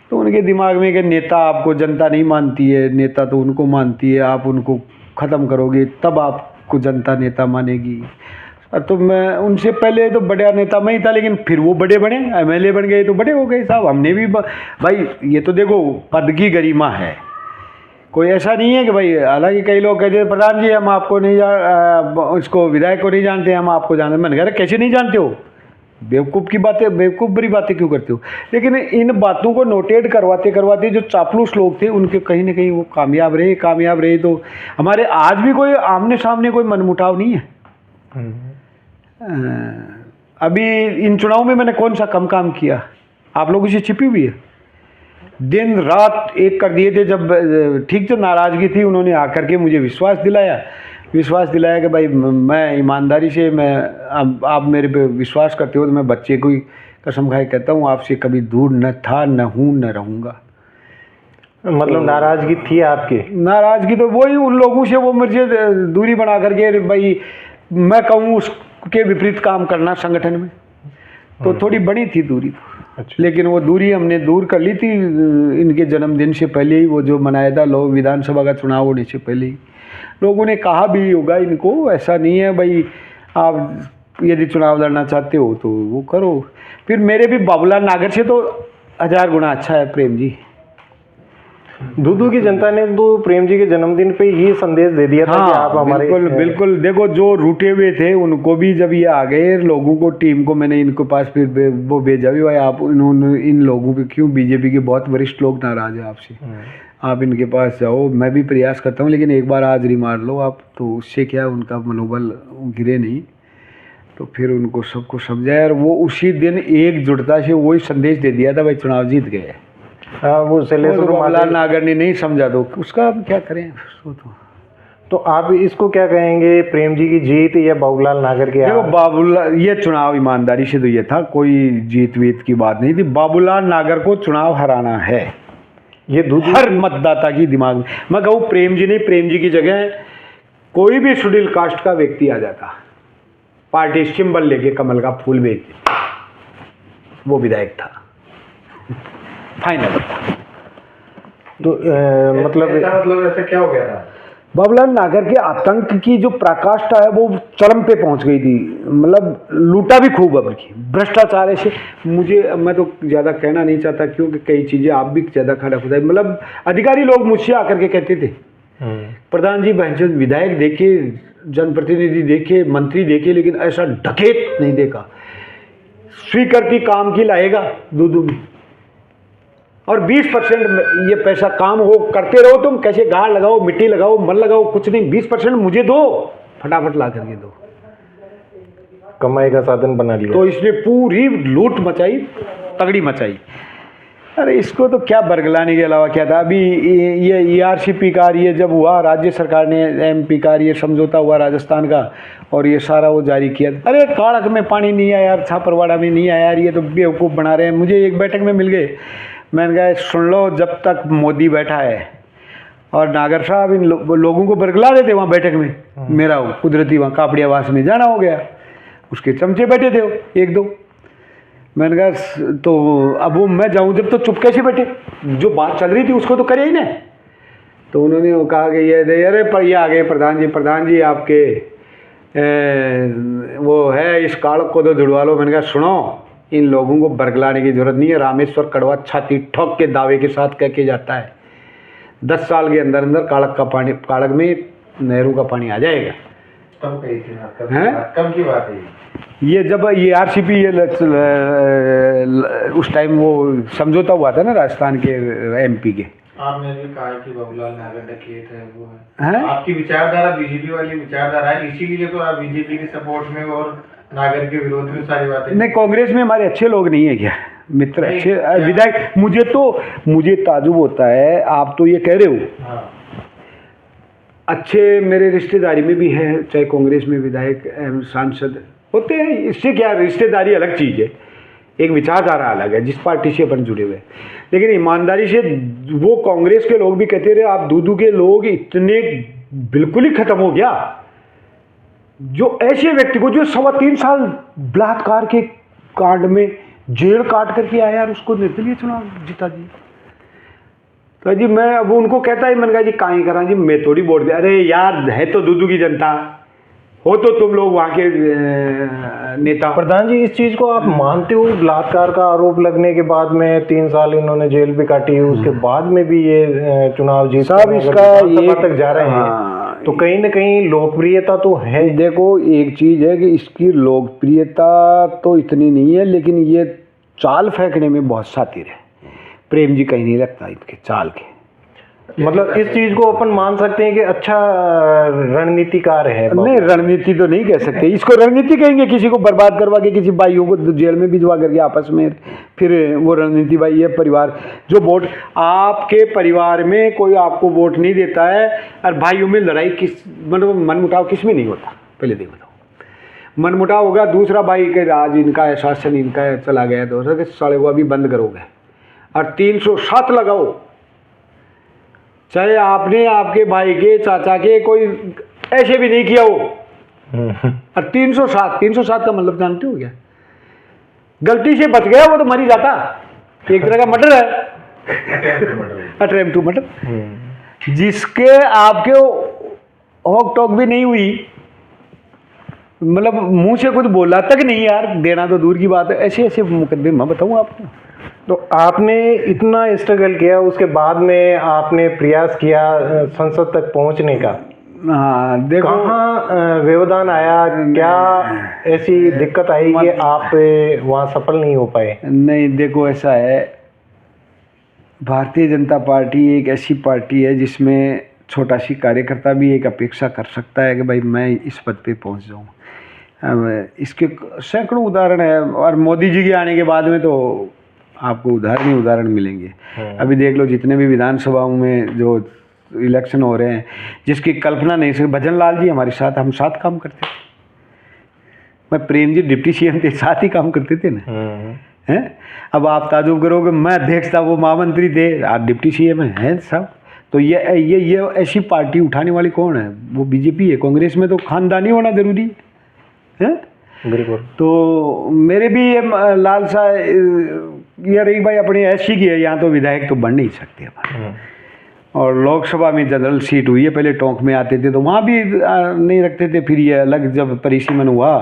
तो उनके दिमाग में कि नेता आपको जनता नहीं मानती है, नेता तो उनको मानती है, आप उनको ख़त्म करोगे तब आपको जनता नेता मानेगी। तो मैं उनसे पहले तो बड़ा नेता मैं ही था, लेकिन फिर वो बड़े बने, एमएलए बन गए तो बड़े हो गए साहब। हमने भी भाई, ये तो देखो पद की गरिमा है, कोई ऐसा नहीं है कि भाई, हालांकि कई लोग कहते हैं प्रधान जी हम आपको नहीं इसको विधायक को नहीं जानते, हम आपको जानते। मैंने कहा कैसे नहीं जानते हो, बेवकूफ़ की बातें, बेवकूफ़ बुरी बातें क्यों करते हो। लेकिन इन बातों को नोटेट करवाते करवाते जो चापलूस लोग थे उनके कहीं ना कहीं वो कामयाब रहे। तो हमारे आज भी कोई आमने सामने कोई मनमुटाव नहीं है। अभी इन चुनाव में मैंने कौन सा कम काम किया, आप लोगों से छिपी हुई है। दिन रात एक कर दिए थे। जब ठीक जो नाराज़गी थी, उन्होंने आकर के मुझे विश्वास दिलाया कि भाई मैं ईमानदारी से, मैं आप मेरे पे विश्वास करते हो तो मैं बच्चे को ही कसम खाए कहता हूँ, आपसे कभी दूर न था, न हूँ, न रहूँगा। मतलब नाराज़गी थी आपकी? नाराज़गी तो वही उन लोगों से, वो मुझे दूरी बना करके भाई मैं कहूँ उसके विपरीत काम करना संगठन में, तो थोड़ी बड़ी थी दूरी। अच्छा। लेकिन वो दूरी हमने दूर कर ली थी इनके जन्मदिन से पहले ही। वो जो मनाया था लोग, विधानसभा का चुनाव होने से पहले ही लोगों ने कहा भी होगा इनको, ऐसा नहीं है भाई, आप यदि चुनाव लड़ना चाहते हो तो वो करो। फिर मेरे भी बाबूलाल नागर से तो 1000 गुना अच्छा है प्रेम जी। दूदू की जनता ने तो प्रेम जी के जन्मदिन पे ये संदेश दे दिया था कि आप हमारे बिल्कुल। देखो, जो रूठे हुए थे उनको भी जब ये आ गए, लोगों को, टीम को मैंने इनको पास फिर वो भेजा भी, भाई आप इन लोगों पे क्यों, बीजेपी के बहुत वरिष्ठ लोग नाराज हैं आपसे, आप इनके पास जाओ। मैं भी प्रयास करता हूँ, लेकिन एक बार हाजिरी मार लो आप, तो उससे क्या उनका मनोबल गिरे नहीं। तो फिर उनको सबको समझाया, और वो उसी दिन एकजुटता से वही संदेश दे दिया था, भाई चुनाव जीत गए। हाँ, वो बाबूलाल नागर ने नहीं समझा, तो उसका हम क्या करें। तो आप इसको क्या कहेंगे, प्रेम जी की जीत या बाबूलाल नागर की? देखो, बाबूलाल, ये चुनाव ईमानदारी से तो ये था, कोई जीत वीत की बात नहीं थी। बाबूलाल नागर को चुनाव हराना है, ये हर मतदाता की दिमाग में। मैं कहूँ प्रेम जी नहीं, प्रेम जी की जगह कोई भी शेड्यूल कास्ट का व्यक्ति आ जाता, पार्टी सिंबल लेके कमल का फूल बेच, वो विधायक था, फाइनल। तो मतलब ऐसा क्या हो गया था? बाबूलाल नागर के आतंक की जो पराकाष्ठा है वो चरम पे पहुंच गई थी। मतलब लूटा भी खूब अब की भ्रष्टाचार ऐसे, मैं तो ज़्यादा कहना नहीं चाहता, क्योंकि कई चीज़ें आप भी ज़्यादा खड़ा खुदा। मतलब अधिकारी लोग मुझसे आकर के कहते थे, प्रधान जी बहनचोद विधायक देखे, जनप्रतिनिधि देखे, मंत्री देखे, लेकिन ऐसा डकैत नहीं देखा। स्वीकृति काम की लाएगा दूदू में, और 20% ये पैसा काम हो करते रहो, तुम कैसे गाड़ लगाओ, मिट्टी लगाओ, मल लगाओ, कुछ नहीं, 20% मुझे दो, फटाफट ला करके दो, कमाई का साधन बना लिया। तो इसने पूरी लूट मचाई, तगड़ी मचाई। अरे इसको तो क्या बरगलाने के अलावा क्या था। अभी ये ERCP का ये जब हुआ, राज्य सरकार ने MP का ये समझौता हुआ राजस्थान का, और ये सारा वो जारी किया। अरे काड़क में पानी नहीं आया यार, छापरवाड़ा में नहीं आया यार, ये तो बेवकूफ़ बना रहे हैं। मुझे एक बैठक में मिल गए, मैंने कहा सुन लो, जब तक मोदी बैठा है और नागर साहब इन लोगों को बरगला देते वहाँ बैठक में, मेरा कुदरती वहाँ कापड़ियावास में जाना हो गया, उसके चमचे बैठे थे एक दो। मैंने कहा तो अब वो मैं जाऊं जब, तो चुप कैसे बैठे, जो बात चल रही थी उसको तो करे ही ना। तो उन्होंने वो कहा कि ये अरे पर ये आ गए प्रधान जी आपके वो है, इस काड़क को तो जुड़वा लो। मैंने कहा सुनो, इन लोगों को बरगलाने की जरूरत नहीं है। रामेश्वर कड़वा छाती ठोक के दावे के साथ कह के जाता है 10 साल के अंदर अंदर काड़क का पानी, काड़क में नहरों का पानी आ जाएगा। कब कही थी कब की बात है ये जब ERCP उस टाइम वो समझौता हुआ था ना राजस्थान के MP के। आपने भी कहा कि बाबूलाल नागर डकैत है, वो हैं? आपकी विचारधारा बीजेपी वाली विचारधारा है, इसीलिए तो आप बीजेपी के सपोर्ट में और नागर के विरोध में सारी बातें। नहीं, कांग्रेस में हमारे अच्छे लोग नहीं है क्या मित्र, अच्छे विधायक। मुझे ताजुब होता है, आप तो ये कह रहे हो। हाँ। अच्छे मेरे रिश्तेदारी में भी हैं, चाहे कांग्रेस में विधायक सांसद होते हैं। इससे क्या, रिश्तेदारी अलग चीज़ है, एक विचारधारा अलग है जिस पार्टी से अपन जुड़े हुए हैं। लेकिन ईमानदारी से वो कांग्रेस के लोग भी कहते रहे, आप दूधू के लोग इतने बिल्कुल ही खत्म हो गया। जो ऐसे व्यक्ति को जो 3.25 साल बलात्कार के कांड में जेल काट करके आया यार, उसको निर्दलीय चुनाव जीता जी। तो जी मैं अब उनको कहता ही, मैंने कहा जी काहे करा जी, मैं थोड़ी वोट दे। अरे यार है तो दूधू की जनता, हो तो तुम लोग वहाँ के नेता। प्रधान जी, इस चीज को आप मानते हो? बलात्कार का आरोप लगने के बाद में 3 साल इन्होंने जेल भी काटी, उसके बाद में भी ये चुनाव जीत सब इसका ये तक जा रहे हैं, तो कहीं ना कहीं लोकप्रियता तो है। देखो एक चीज है कि इसकी लोकप्रियता तो इतनी नहीं है, लेकिन ये चाल फेंकने में बहुत शातिर है। प्रेम जी कहीं नहीं लगता इनके चाल के। मतलब इस चीज को अपन मान सकते हैं कि अच्छा रणनीतिकार है। नहीं, रणनीति तो नहीं कह सकते, इसको रणनीति कहेंगे। किसी को बर्बाद करवा के किसी भाइयों को जेल में भिजवा करके आपस में फिर वो रणनीति। भाई ये परिवार जो वोट, आपके परिवार में कोई आपको वोट नहीं देता है, और भाइयों में लड़ाई किस, मतलब मनमुटाव किस में नहीं होता, पहले देख बताओ। मनमुटाव होगा, दूसरा भाई के आज इनका है शासन, इनका चला गया, दूसरा के साले को अभी बंद करोगे और 307 लगाओ, चाहे आपने आपके भाई के चाचा के कोई ऐसे भी नहीं किया हो, और 307 का मतलब जानते हो क्या? गलती से बच गया वो तो मर ही जाता, एक तरह का मर्डर है, अटेम्प्ट टू मर्डर। जिसके आपके हॉक टॉक भी नहीं हुई, मतलब मुंह से कुछ बोला तक नहीं यार, देना तो दूर की बात है। ऐसे ऐसे मुकदमे मैं बताऊँ आपको। तो आपने इतना स्ट्रगल किया, उसके बाद में आपने प्रयास किया संसद तक पहुंचने का। हाँ देखो, कहाँ व्यवधान आया, क्या ऐसी दिक्कत आई कि आप वहाँ सफल नहीं हो पाए? नहीं देखो, ऐसा है, भारतीय जनता पार्टी एक ऐसी पार्टी है जिसमें छोटा सी कार्यकर्ता भी एक अपेक्षा कर सकता है कि भाई मैं इस पद पे पहुंच जाऊं। अब इसके सैकड़ों उदाहरण है, और मोदी जी के आने के बाद में तो आपको उदाहरण मिलेंगे। अभी देख लो, जितने भी विधानसभाओं में जो इलेक्शन हो रहे हैं, जिसकी कल्पना नहीं थी। भजन लाल जी हमारे साथ, हम साथ काम करते थे। मैं प्रेम जी डिप्टी CM थे, साथ ही काम करते थे ना, हैं? अब आप ताजुब करोगे, मैं अध्यक्ष था, वो महामंत्री थे, आज डिप्टी CM हैं साहब। तो ये ऐसी पार्टी उठाने वाली कौन है? वो बीजेपी है। कांग्रेस में तो खानदानी होना जरूरी है। बिल्कुल। तो मेरे भी ये लालसा ये रही भाई, अपनी ऐसी की है, यहाँ तो विधायक तो बन नहीं सकते अपन। और लोकसभा में जनरल सीट हुई है, पहले टोंक में आते थे तो वहाँ भी नहीं रखते थे, फिर ये अलग जब परिसीमन हुआ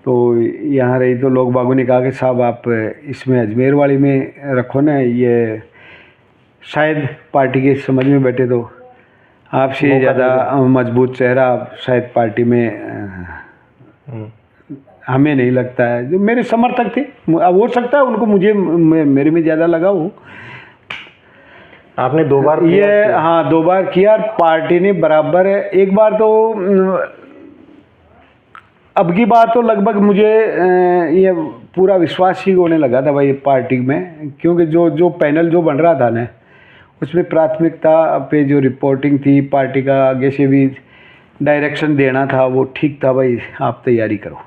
तो यहाँ रही, तो लोग बागों ने कहा कि साहब आप इसमें अजमेर वाली में रखो ना, ये शायद पार्टी के समझ में बैठे, तो आपसे ज़्यादा मजबूत चेहरा शायद पार्टी में हमें नहीं लगता है। जो मेरे समर्थक थे, अब हो सकता है उनको मुझे मेरे में ज़्यादा लगा हो। आपने 2 बार ये हाँ 2 बार किया, और पार्टी ने बराबर है। एक बार तो अब की बार तो लगभग मुझे ये पूरा विश्वास ही होने लगा था भाई पार्टी में, क्योंकि जो पैनल जो बन रहा था ना, उसमें प्राथमिकता पे जो रिपोर्टिंग थी, पार्टी का आगे से भी डायरेक्शन देना था, वो ठीक था भाई, आप तैयारी करो।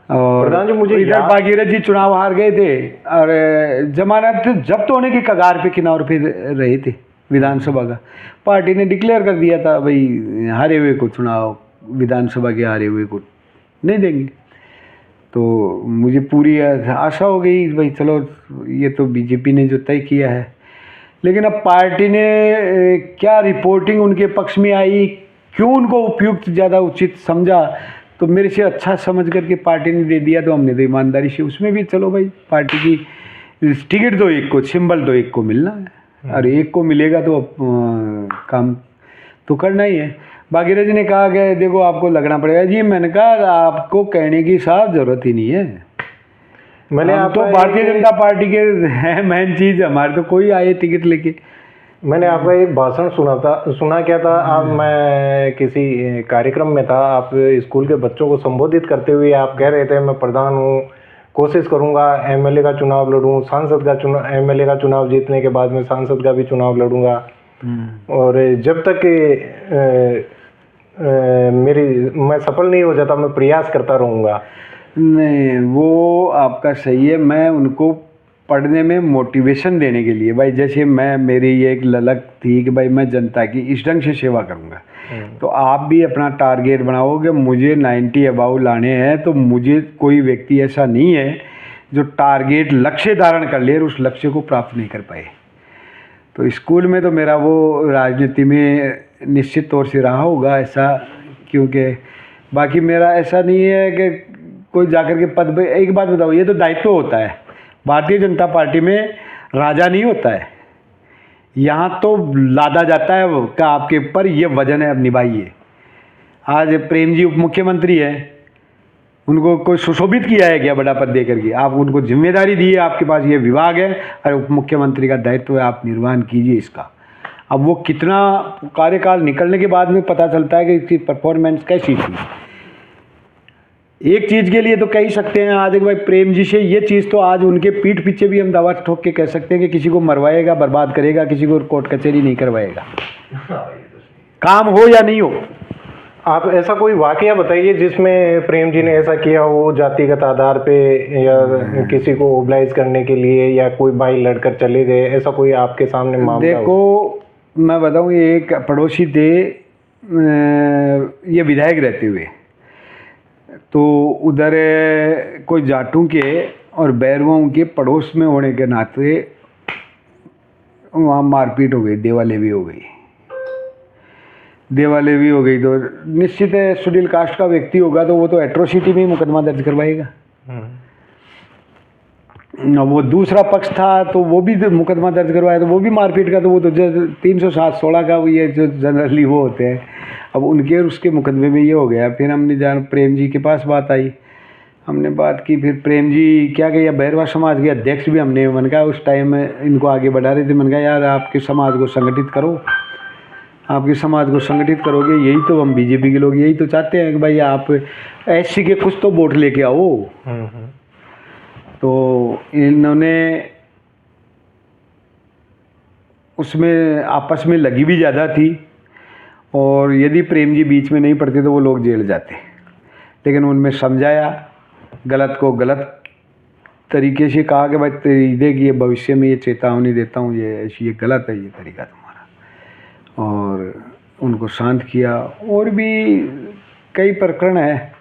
और प्रधान जी, मुझे इधर भागीरथ जी चुनाव हार गए थे और जमानत जब्त होने की कगार पे किनारे पे रहे थे विधानसभा का। पार्टी ने डिक्लेयर कर दिया था भाई हारे हुए को चुनाव, विधानसभा के हारे हुए को नहीं देंगे। तो मुझे पूरी आशा हो गई भाई चलो ये तो बीजेपी ने जो तय किया है। लेकिन अब पार्टी ने क्या रिपोर्टिंग उनके पक्ष में आई, क्यों उनको उपयुक्त ज़्यादा उचित समझा, तो मेरे से अच्छा समझ करके पार्टी ने दे दिया, तो हमने तो ईमानदारी से उसमें भी चलो भाई पार्टी की टिकट तो एक को, सिंबल तो एक को मिलना है और एक को मिलेगा तो काम तो करना ही है। भागीरथ जी ने कहा कि देखो आपको लगना पड़ेगा जी, मैंने कहा आपको कहने की साफ जरूरत ही नहीं है, मैंने हम तो भारतीय जनता पार्टी के हैं मेन चीज़, हमारे तो कोई आए टिकट लेके। मैंने आपका एक भाषण सुना क्या था, आप मैं किसी कार्यक्रम में था, आप स्कूल के बच्चों को संबोधित करते हुए आप कह रहे थे मैं प्रधान हूँ, कोशिश करूँगा एमएलए का चुनाव लड़ूँ, सांसद का चुनाव, एमएलए का चुनाव जीतने के बाद में सांसद का भी चुनाव लड़ूंगा, और जब तक मैं सफल नहीं हो जाता मैं प्रयास करता रहूँगा। नहीं वो आपका सही है, मैं उनको पढ़ने में मोटिवेशन देने के लिए भाई, जैसे मेरी ये एक ललक थी कि भाई मैं जनता की इस ढंग से सेवा करूँगा, तो आप भी अपना टारगेट बनाओगे मुझे 90 अबाउ लाने हैं, तो मुझे कोई व्यक्ति ऐसा नहीं है जो टारगेट लक्ष्य धारण कर ले और उस लक्ष्य को प्राप्त नहीं कर पाए। तो स्कूल में तो मेरा वो राजनीति में निश्चित तौर से रहा होगा ऐसा, क्योंकि बाकी मेरा ऐसा नहीं है कि कोई जाकर के पद पे। एक बात बताओ, ये तो दायित्व होता है, भारतीय जनता पार्टी में राजा नहीं होता है, यहाँ तो लादा जाता है वो का आपके ऊपर ये वजन है, अब निभाइए। आज प्रेम जी उप मुख्यमंत्री है, उनको कोई सुशोभित किया है क्या बड़ा पद दे करके? आप उनको जिम्मेदारी दी है, आपके पास ये विभाग है और उप मुख्यमंत्री का दायित्व है, आप निर्वहन कीजिए इसका। अब वो कितना कार्यकाल निकलने के बाद में पता चलता है कि इसकी परफॉर्मेंस कैसी थी। एक चीज़ के लिए तो कह ही सकते हैं आज भाई प्रेम जी से ये चीज़, तो आज उनके पीठ पीछे भी हम दावा ठोक के कह सकते हैं कि किसी को मरवाएगा, बर्बाद करेगा, किसी को कोर्ट कचहरी नहीं करवाएगा, काम हो या नहीं हो। आप ऐसा कोई वाकया बताइए जिसमें प्रेम जी ने ऐसा किया हो जातिगत आधार पे, या किसी को ओबलाइज करने के लिए, या कोई भाई लड़कर चले गए, ऐसा कोई आपके सामने मामला? देखो मैं बताऊँ, ये एक पड़ोसी थे, ये विधायक रहते हुए, तो उधर कोई जाटों के और बैरवों के पड़ोस में होने के नाते वहाँ मारपीट हो गई, देवालेवी हो गई। देवालेवी हो गई तो निश्चित है शेड्यूल कास्ट का व्यक्ति होगा तो वो तो एट्रोसिटी में मुकदमा दर्ज करवाएगा। वो दूसरा पक्ष था तो वो भी मुकदमा दर्ज करवाया, तो वो भी मारपीट का, तो वो तो 307-16 का वो ये जो जनरली वो होते हैं, अब उनके और उसके मुकदमे में ये हो गया। फिर हमने जान प्रेम जी के पास बात आई, हमने बात की, फिर प्रेम जी क्या कहिए बैरवा समाज के अध्यक्ष भी हमने, मैंने कहा उस टाइम इनको आगे बढ़ा रहे थे, मैंने कहा यार आपके समाज को संगठित करो, आपके समाज को संगठित करोगे, यही तो हम बीजेपी के लोग यही तो चाहते हैं कि भाई आप एससी के कुछ तो वोट लेके आओ। तो इन्होंने उसमें आपस में लगी भी ज़्यादा थी, और यदि प्रेम जी बीच में नहीं पड़ते तो वो लोग जेल जाते, लेकिन उनमें समझाया, गलत को गलत तरीके से कहा कि भाई देखिए भविष्य में ये चेतावनी देता हूँ, ये गलत है ये तरीका तुम्हारा, और उनको शांत किया। और भी कई प्रकरण है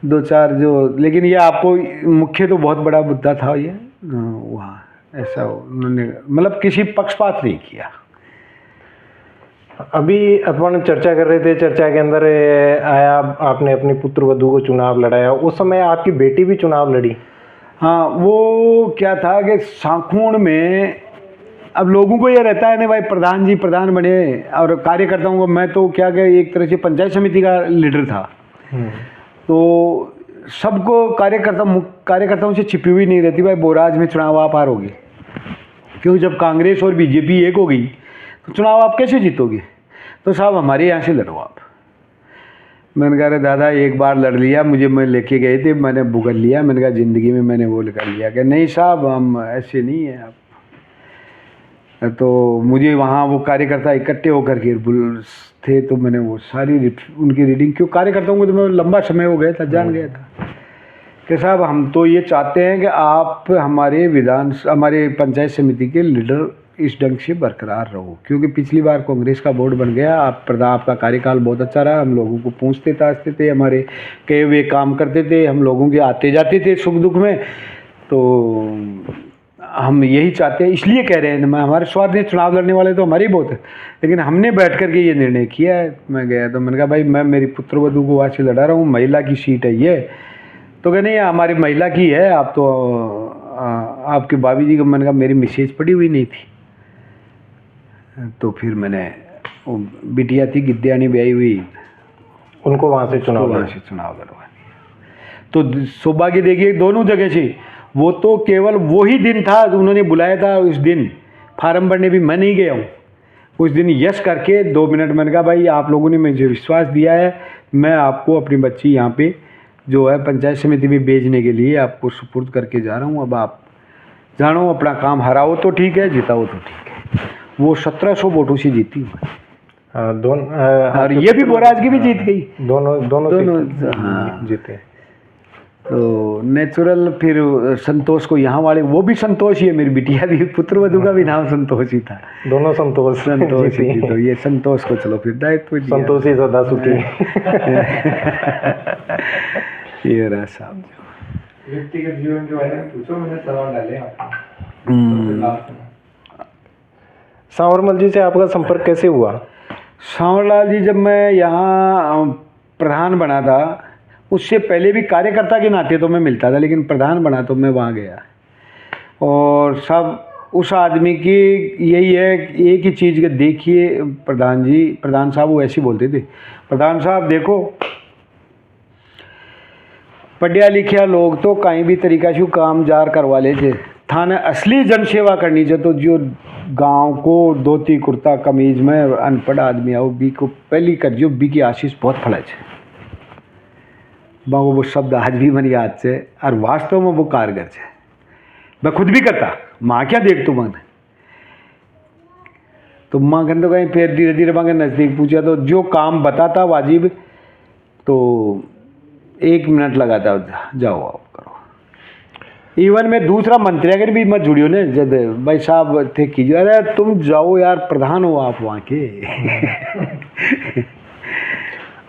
2-4 जो, लेकिन ये आपको मुख्य तो बहुत बड़ा मुद्दा था ये वहाँ, ऐसा उन्होंने मतलब किसी पक्षपात नहीं किया। अभी अपन चर्चा कर रहे थे, चर्चा के अंदर आया आपने अपनी पुत्र वधू को चुनाव लड़ाया, उस समय आपकी बेटी भी चुनाव लड़ी। हाँ, वो क्या था कि सांखूण में अब लोगों को ये रहता है ना भाई प्रधान जी प्रधान बने, और कार्यकर्ताओं को, मैं तो क्या कि एक तरह से पंचायत समिति का लीडर था, तो सबको कार्यकर्ताओं से छिपी हुई नहीं रहती भाई बोराज में चुनाव आप हारोगे, क्योंकि जब कांग्रेस और बीजेपी एक हो गई तो चुनाव आप कैसे जीतोगे, तो साहब हमारे यहाँ से लड़ो आप। मैंने कहा अरे दादा एक बार लड़ लिया, मुझे मैं लेके गए थे, मैंने भुगत लिया। मैंने कहा ज़िंदगी में मैंने वो कर लिया कि नहीं साहब हम ऐसे नहीं हैं आप। तो मुझे वहाँ वो कार्यकर्ता इकट्ठे होकर के थे, तो मैंने वो सारी उनकी रीडिंग, क्यों कार्यकर्ताओं को तो मैं लंबा समय हो गया था, जान गया था कि साहब हम तो ये चाहते हैं कि आप हमारे पंचायत समिति के लीडर इस ढंग से बरकरार रहो, क्योंकि पिछली बार कांग्रेस का बोर्ड बन गया, आपका कार्यकाल बहुत अच्छा रहा, हम लोगों को पूछते ताछते थे, हमारे कहे हुए काम करते थे, हम लोगों के आते जाते थे सुख दुख में। तो हम यही चाहते हैं, इसलिए कह रहे हैं, हमारे स्वार्थ में चुनाव लड़ने वाले तो हमारे ही बहुत है, लेकिन हमने बैठ करके ये निर्णय किया है। मैं गया तो मैंने कहा भाई मैं मेरी पुत्रवधू को वहाँ से लड़ा रहा हूँ, महिला की सीट है ये। तो कह नहीं हमारी महिला की है, आप तो आपके भाभी जी को। मैंने कहा मेरी मैसेज पड़ी हुई नहीं थी। तो फिर मैंने वो बिटिया थी गिद्दियानी ब्याही हुई, उनको वहाँ से चुनाव लड़वा। तो सौभाग्य देखिए दोनों जगह से, वो तो केवल वही दिन था उन्होंने बुलाया था, उस दिन फार्म भरने भी मैं नहीं गया हूँ। उस दिन यस करके 2 मिनट मैंने कहा भाई आप लोगों ने मुझे विश्वास दिया है, मैं आपको अपनी बच्ची यहाँ पे जो है पंचायत समिति में भेजने के लिए आपको सुपुर्द करके जा रहा हूँ। अब आप जानो अपना काम, हराओ तो ठीक है, जिताओ तो ठीक है। वो 1700 वोटों से जीती हूँ। और ये भी बोराज की भी जीत गई, दोनों हाँ जीते। तो नेचुरल फिर संतोष को यहाँ वाले, वो भी संतोष ही है, मेरी बिटिया भी, पुत्रवधू का भी नाम संतोष ही था, दोनों संतोष ही। तो ये संतोष को चलो फिर दायित्व संतोष ही सदा सुखी। ये रहा साहब। व्यक्तिगत जीवन के बारे में पूछो, मैंने सवाल डाले आपको। सांवरमल जी से आपका संपर्क कैसे हुआ? सांवरलाल जी जब मैं यहाँ प्रधान बना था, उससे पहले भी कार्यकर्ता के नाते तो मैं मिलता था, लेकिन प्रधान बना तो मैं वहाँ गया। और सब उस आदमी की यही है, एक ही चीज़ के देखिए प्रधान साहब वो ऐसे बोलते थे, प्रधान साहब देखो पढ़िया लिखिया लोग तो कहीं भी तरीका से काम जार करवा ले थे, थाने असली जनसेवा करनी चाहिए। तो जो गांव को धोती कुर्ता कमीज में अनपढ़ आदमी आओ बी को पहली कर जो बी की आशीष बहुत फड़ा है। वो शब्द आज भी मेरी याद से, और वास्तव में वो कारगर है। मैं खुद भी करता, माँ क्या देख तू मन, तो माँ कहते कहीं फिर धीरे धीरे माँ के नज़दीक पूछा, तो जो काम बताता वाजिब, तो 1 मिनट लगाता, जाओ आप करो। इवन मैं दूसरा मंत्री अगर भी मत जुड़ियो ने, जब भाई साहब थे कीजिए, अरे तुम जाओ यार, प्रधान हो आप वहाँ के।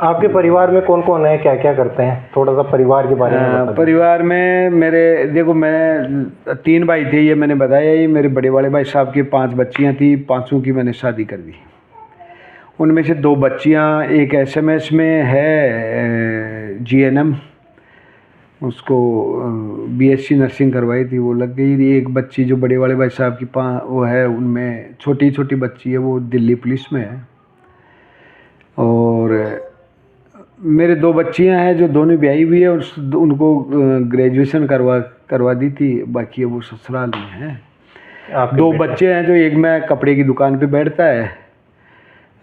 आपके परिवार में कौन कौन है, क्या क्या करते हैं, थोड़ा सा परिवार के बारे में बताइए। परिवार में मेरे देखो, मैं 3 भाई थे, ये मैंने बताया ही। मेरे बड़े वाले भाई साहब की 5 बच्चियाँ थी, 5 की मैंने शादी कर दी। उनमें से 2 बच्चियाँ, एक SMS में है GNM, उसको BSc नर्सिंग करवाई थी, वो लग गई। एक बच्ची जो बड़े वाले भाई साहब की वो है, उनमें छोटी छोटी बच्ची है, वो दिल्ली पुलिस में है। और मेरे 2 बच्चियां हैं जो दोनों ब्याही हुई है, और उनको ग्रेजुएशन करवा दी थी, बाकी वो ससुराल में है। 2 बच्चे हैं, जो एक में कपड़े की दुकान पे बैठता है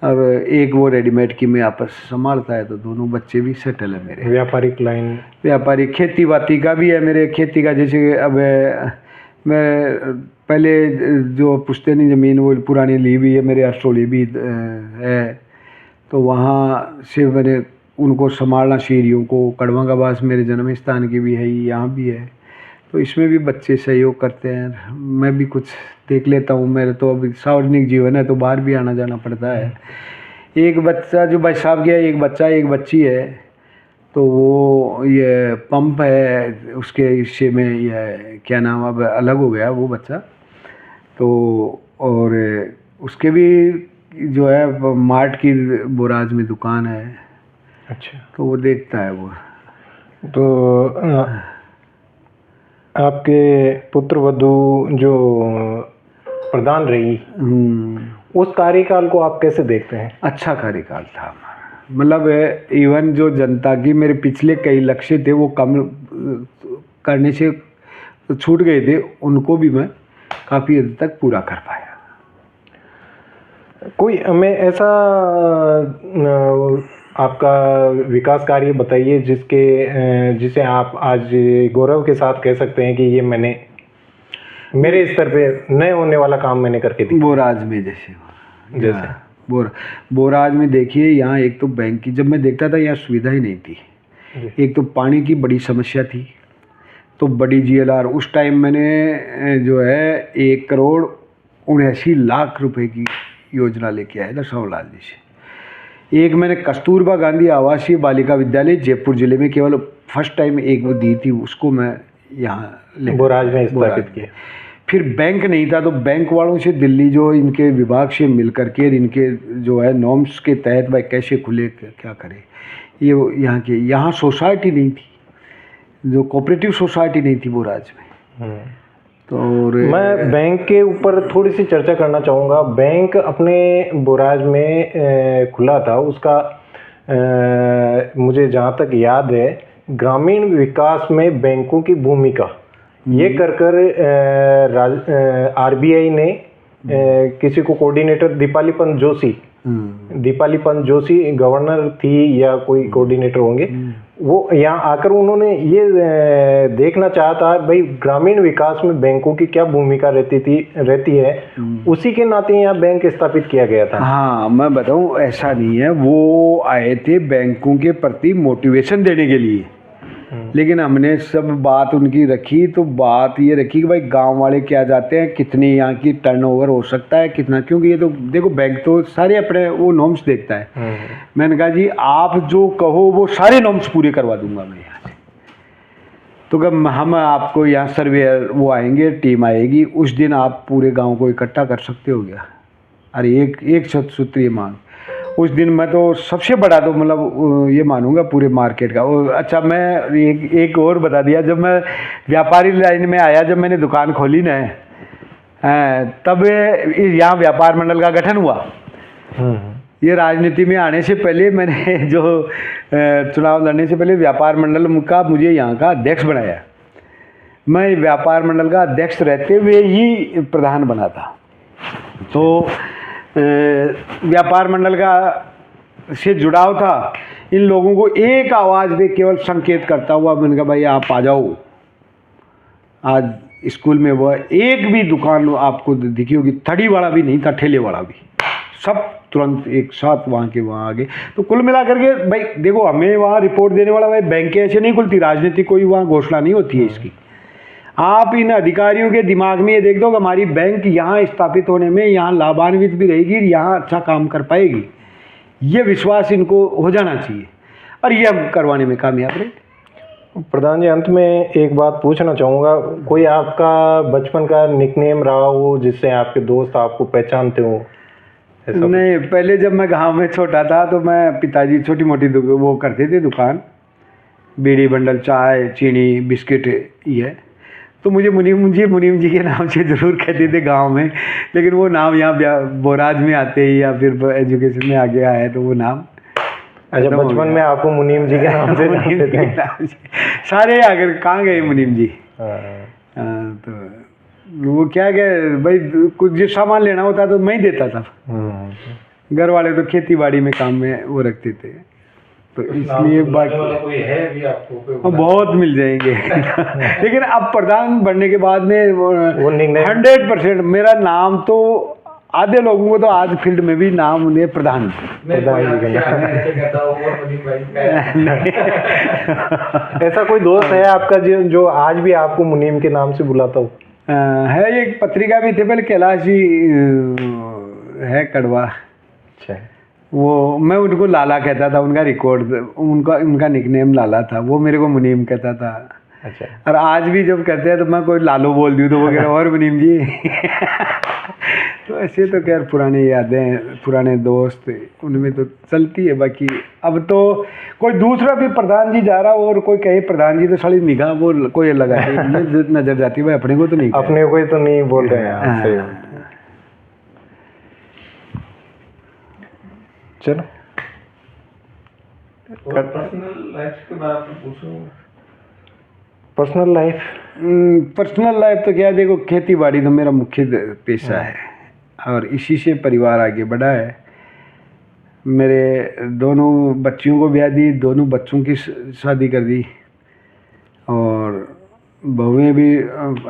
और एक वो रेडीमेड की में आपस संभालता है। तो दोनों बच्चे भी सेटल है मेरे। व्यापारिक लाइन, व्यापारिक खेती बाती का भी है मेरे। खेती का जैसे अब मैं पहले जो पुश्तैनी ज़मीन वो पुरानी ली हुई है मेरे, अस्ट्रोली भी है, तो वहाँ से मैंने उनको संभालना, शीरियों को। कड़वा का बास मेरे जन्म स्थान की भी है, यहाँ भी है, तो इसमें भी बच्चे सहयोग करते हैं। मैं भी कुछ देख लेता हूँ। मेरे तो अभी सार्वजनिक जीवन है, तो बाहर भी आना जाना पड़ता है। एक बच्चा जो भाई साहब गया, एक बच्चा एक बच्ची है, तो वो ये पंप है, उसके हिस्से में ये क्या नाम, अब अलग हो गया वो बच्चा। तो और उसके भी जो है मार्ट की बोराज में दुकान है। अच्छा, तो वो देखता है वो। तो आपके पुत्रवधू जो प्रधान रही, उस कार्यकाल को आप कैसे देखते हैं? अच्छा कार्यकाल था, मतलब इवन जो जनता की मेरे पिछले कई लक्ष्य थे वो कम करने से छूट गए थे, उनको भी मैं काफ़ी हद तक पूरा कर पाया। कोई हमें ऐसा आपका विकास कार्य बताइए जिसे आप आज गौरव के साथ कह सकते हैं कि ये मैंने मेरे स्तर पे नए होने वाला काम मैंने करके दिया। बोराज में जैसे बोराज में देखिए, यहाँ एक तो बैंक की, जब मैं देखता था यहाँ सुविधा ही नहीं थी। एक तो पानी की बड़ी समस्या थी, तो बड़ी GLR उस टाइम मैंने जो है 1,79,00,000 रुपए की योजना लेके आया था श्यामलाल जी से। एक मैंने कस्तूरबा गांधी आवासीय बालिका विद्यालय जयपुर जिले में केवल फर्स्ट टाइम एक वो दी थी, उसको मैं यहाँ बोराज में स्थापित किया। फिर बैंक नहीं था, तो बैंक वालों से दिल्ली जो इनके विभाग से मिल करके इनके जो है नॉर्म्स के तहत भाई कैसे खुले क्या करें, ये यहाँ सोसाइटी नहीं थी, जो कोऑपरेटिव सोसाइटी नहीं थी बोराज में। तो मैं बैंक के ऊपर थोड़ी सी चर्चा करना चाहूँगा। बैंक अपने बोराज में खुला था, उसका मुझे जहाँ तक याद है ग्रामीण विकास में बैंकों की भूमिका ये कर RBI ने किसी को कोऑर्डिनेटर दीपाली पंत जोशी गवर्नर थी या कोई कोऑर्डिनेटर होंगे, वो यहाँ आकर उन्होंने ये देखना चाहा था भाई ग्रामीण विकास में बैंकों की क्या भूमिका रहती है, उसी के नाते यहाँ बैंक स्थापित किया गया था। हाँ, मैं बताऊँ ऐसा नहीं है, वो आए थे बैंकों के प्रति मोटिवेशन देने के लिए, लेकिन हमने सब बात उनकी रखी, तो बात ये रखी कि भाई गांव वाले क्या जाते हैं, कितनी यहाँ की टर्नओवर हो सकता है कितना, क्योंकि ये तो देखो बैंक तो सारे अपने वो नॉर्म्स देखता है। मैंने कहा जी आप जो कहो वो सारे नॉर्म्स पूरे करवा दूंगा मैं यहाँ से। तो कब हम आपको यहाँ सर्वेयर वो आएंगे, टीम आएगी, उस दिन आप पूरे गाँव को इकट्ठा कर सकते हो क्या? अरे एक सूत्रीय मांग। उस दिन मैं तो सबसे बड़ा तो मतलब ये मानूंगा पूरे मार्केट का। अच्छा, मैं एक और बता दिया, जब मैं व्यापारी लाइन में आया, जब मैंने दुकान खोली ना तब यहाँ व्यापार मंडल का गठन हुआ। ये राजनीति में आने से पहले मैंने जो चुनाव लड़ने से पहले व्यापार मंडल का मुझे यहाँ का अध्यक्ष बनाया। मैं व्यापार मंडल का अध्यक्ष रहते हुए ही प्रधान बना था। तो व्यापार मंडल का से जुड़ाव था, इन लोगों को एक आवाज़ में केवल संकेत करता हुआ मैंने कहा भाई आप आ जाओ। आज स्कूल में वो एक भी दुकान आपको दिखी होगी, थड़ी वाला भी नहीं था, ठेले वाला भी, सब तुरंत एक साथ वहाँ के वहाँ आ गए। तो कुल मिला करके भाई देखो, हमें वहाँ रिपोर्ट देने वाला भाई बैंक ऐसे नहीं खुलती, राजनीति कोई वहाँ घोषणा नहीं होती है इसकी। आप इन अधिकारियों के दिमाग में ये देख दो कि हमारी बैंक यहाँ स्थापित होने में यहाँ लाभान्वित भी रहेगी, यहाँ अच्छा काम कर पाएगी, ये विश्वास इनको हो जाना चाहिए, और ये हम करवाने में कामयाब रहे। प्रधान जी, अंत में एक बात पूछना चाहूँगा, कोई आपका बचपन का निकनेम रहा हो जिससे आपके दोस्त आपको पहचानते हो? नहीं, पहले जब मैं गाँव में छोटा था तो मैं पिताजी छोटी मोटी वो करते थे दुकान, बीड़ी बंडल, चाय, चीनी, बिस्किट, ये तो मुझे मुनीम जी के नाम से ज़रूर कहते थे गांव में, लेकिन वो नाम यहाँ बोराज में आते ही या फिर एजुकेशन में आगे आया तो वो नाम। अच्छा, बचपन में आपको मुनीम जी के नाम से सारे आकर कहाँ गए मुनीम जी। तो वो क्या भाई कुछ जो सामान लेना होता तो मैं ही देता था। घर वाले तो खेती बाड़ी में काम में वो रखते थे, तो इसलिए बाकी कोई है भी आपको? बहुत मिल जाएंगे लेकिन अब प्रधान बनने के बाद में 100% मेरा नाम तो आधे लोगों को तो आज फील्ड में भी नाम उन्हें प्रधान ऐसा कोई दोस्त है आपका जो आज भी आपको मुनीम के नाम से बुलाता हो? है, एक पत्रिका भी थे पहले, कैलाश जी है कड़वा। अच्छा, वो मैं उनको लाला कहता था, उनका रिकॉर्ड, उनका निकनेम लाला था, वो मेरे को मुनीम कहता था। अच्छा, और आज भी जब कहते हैं तो मैं कोई लालो बोल दूँ तो वो कह रहा और मुनीम जी तो ऐसे तो खैर पुरानी यादें, पुराने दोस्त, उनमें तो चलती है। बाकी अब तो कोई दूसरा भी प्रधान जी जा रहा हो और कोई कहे प्रधान जी तो साली निगाह वो कोई लगा नजर जाती है, भाई अपने को तो नहीं, अपने को तो नहीं बोल रहे हैं। चलो, पर्सनल लाइफ के बारे में पूछो। पर्सनल लाइफ तो क्या, देखो खेती बाड़ी तो मेरा मुख्य पेशा है और इसी से परिवार आगे बढ़ा है। मेरे दोनों बच्चियों को ब्याह दी, दोनों बच्चों की शादी कर दी, और बहुएं भी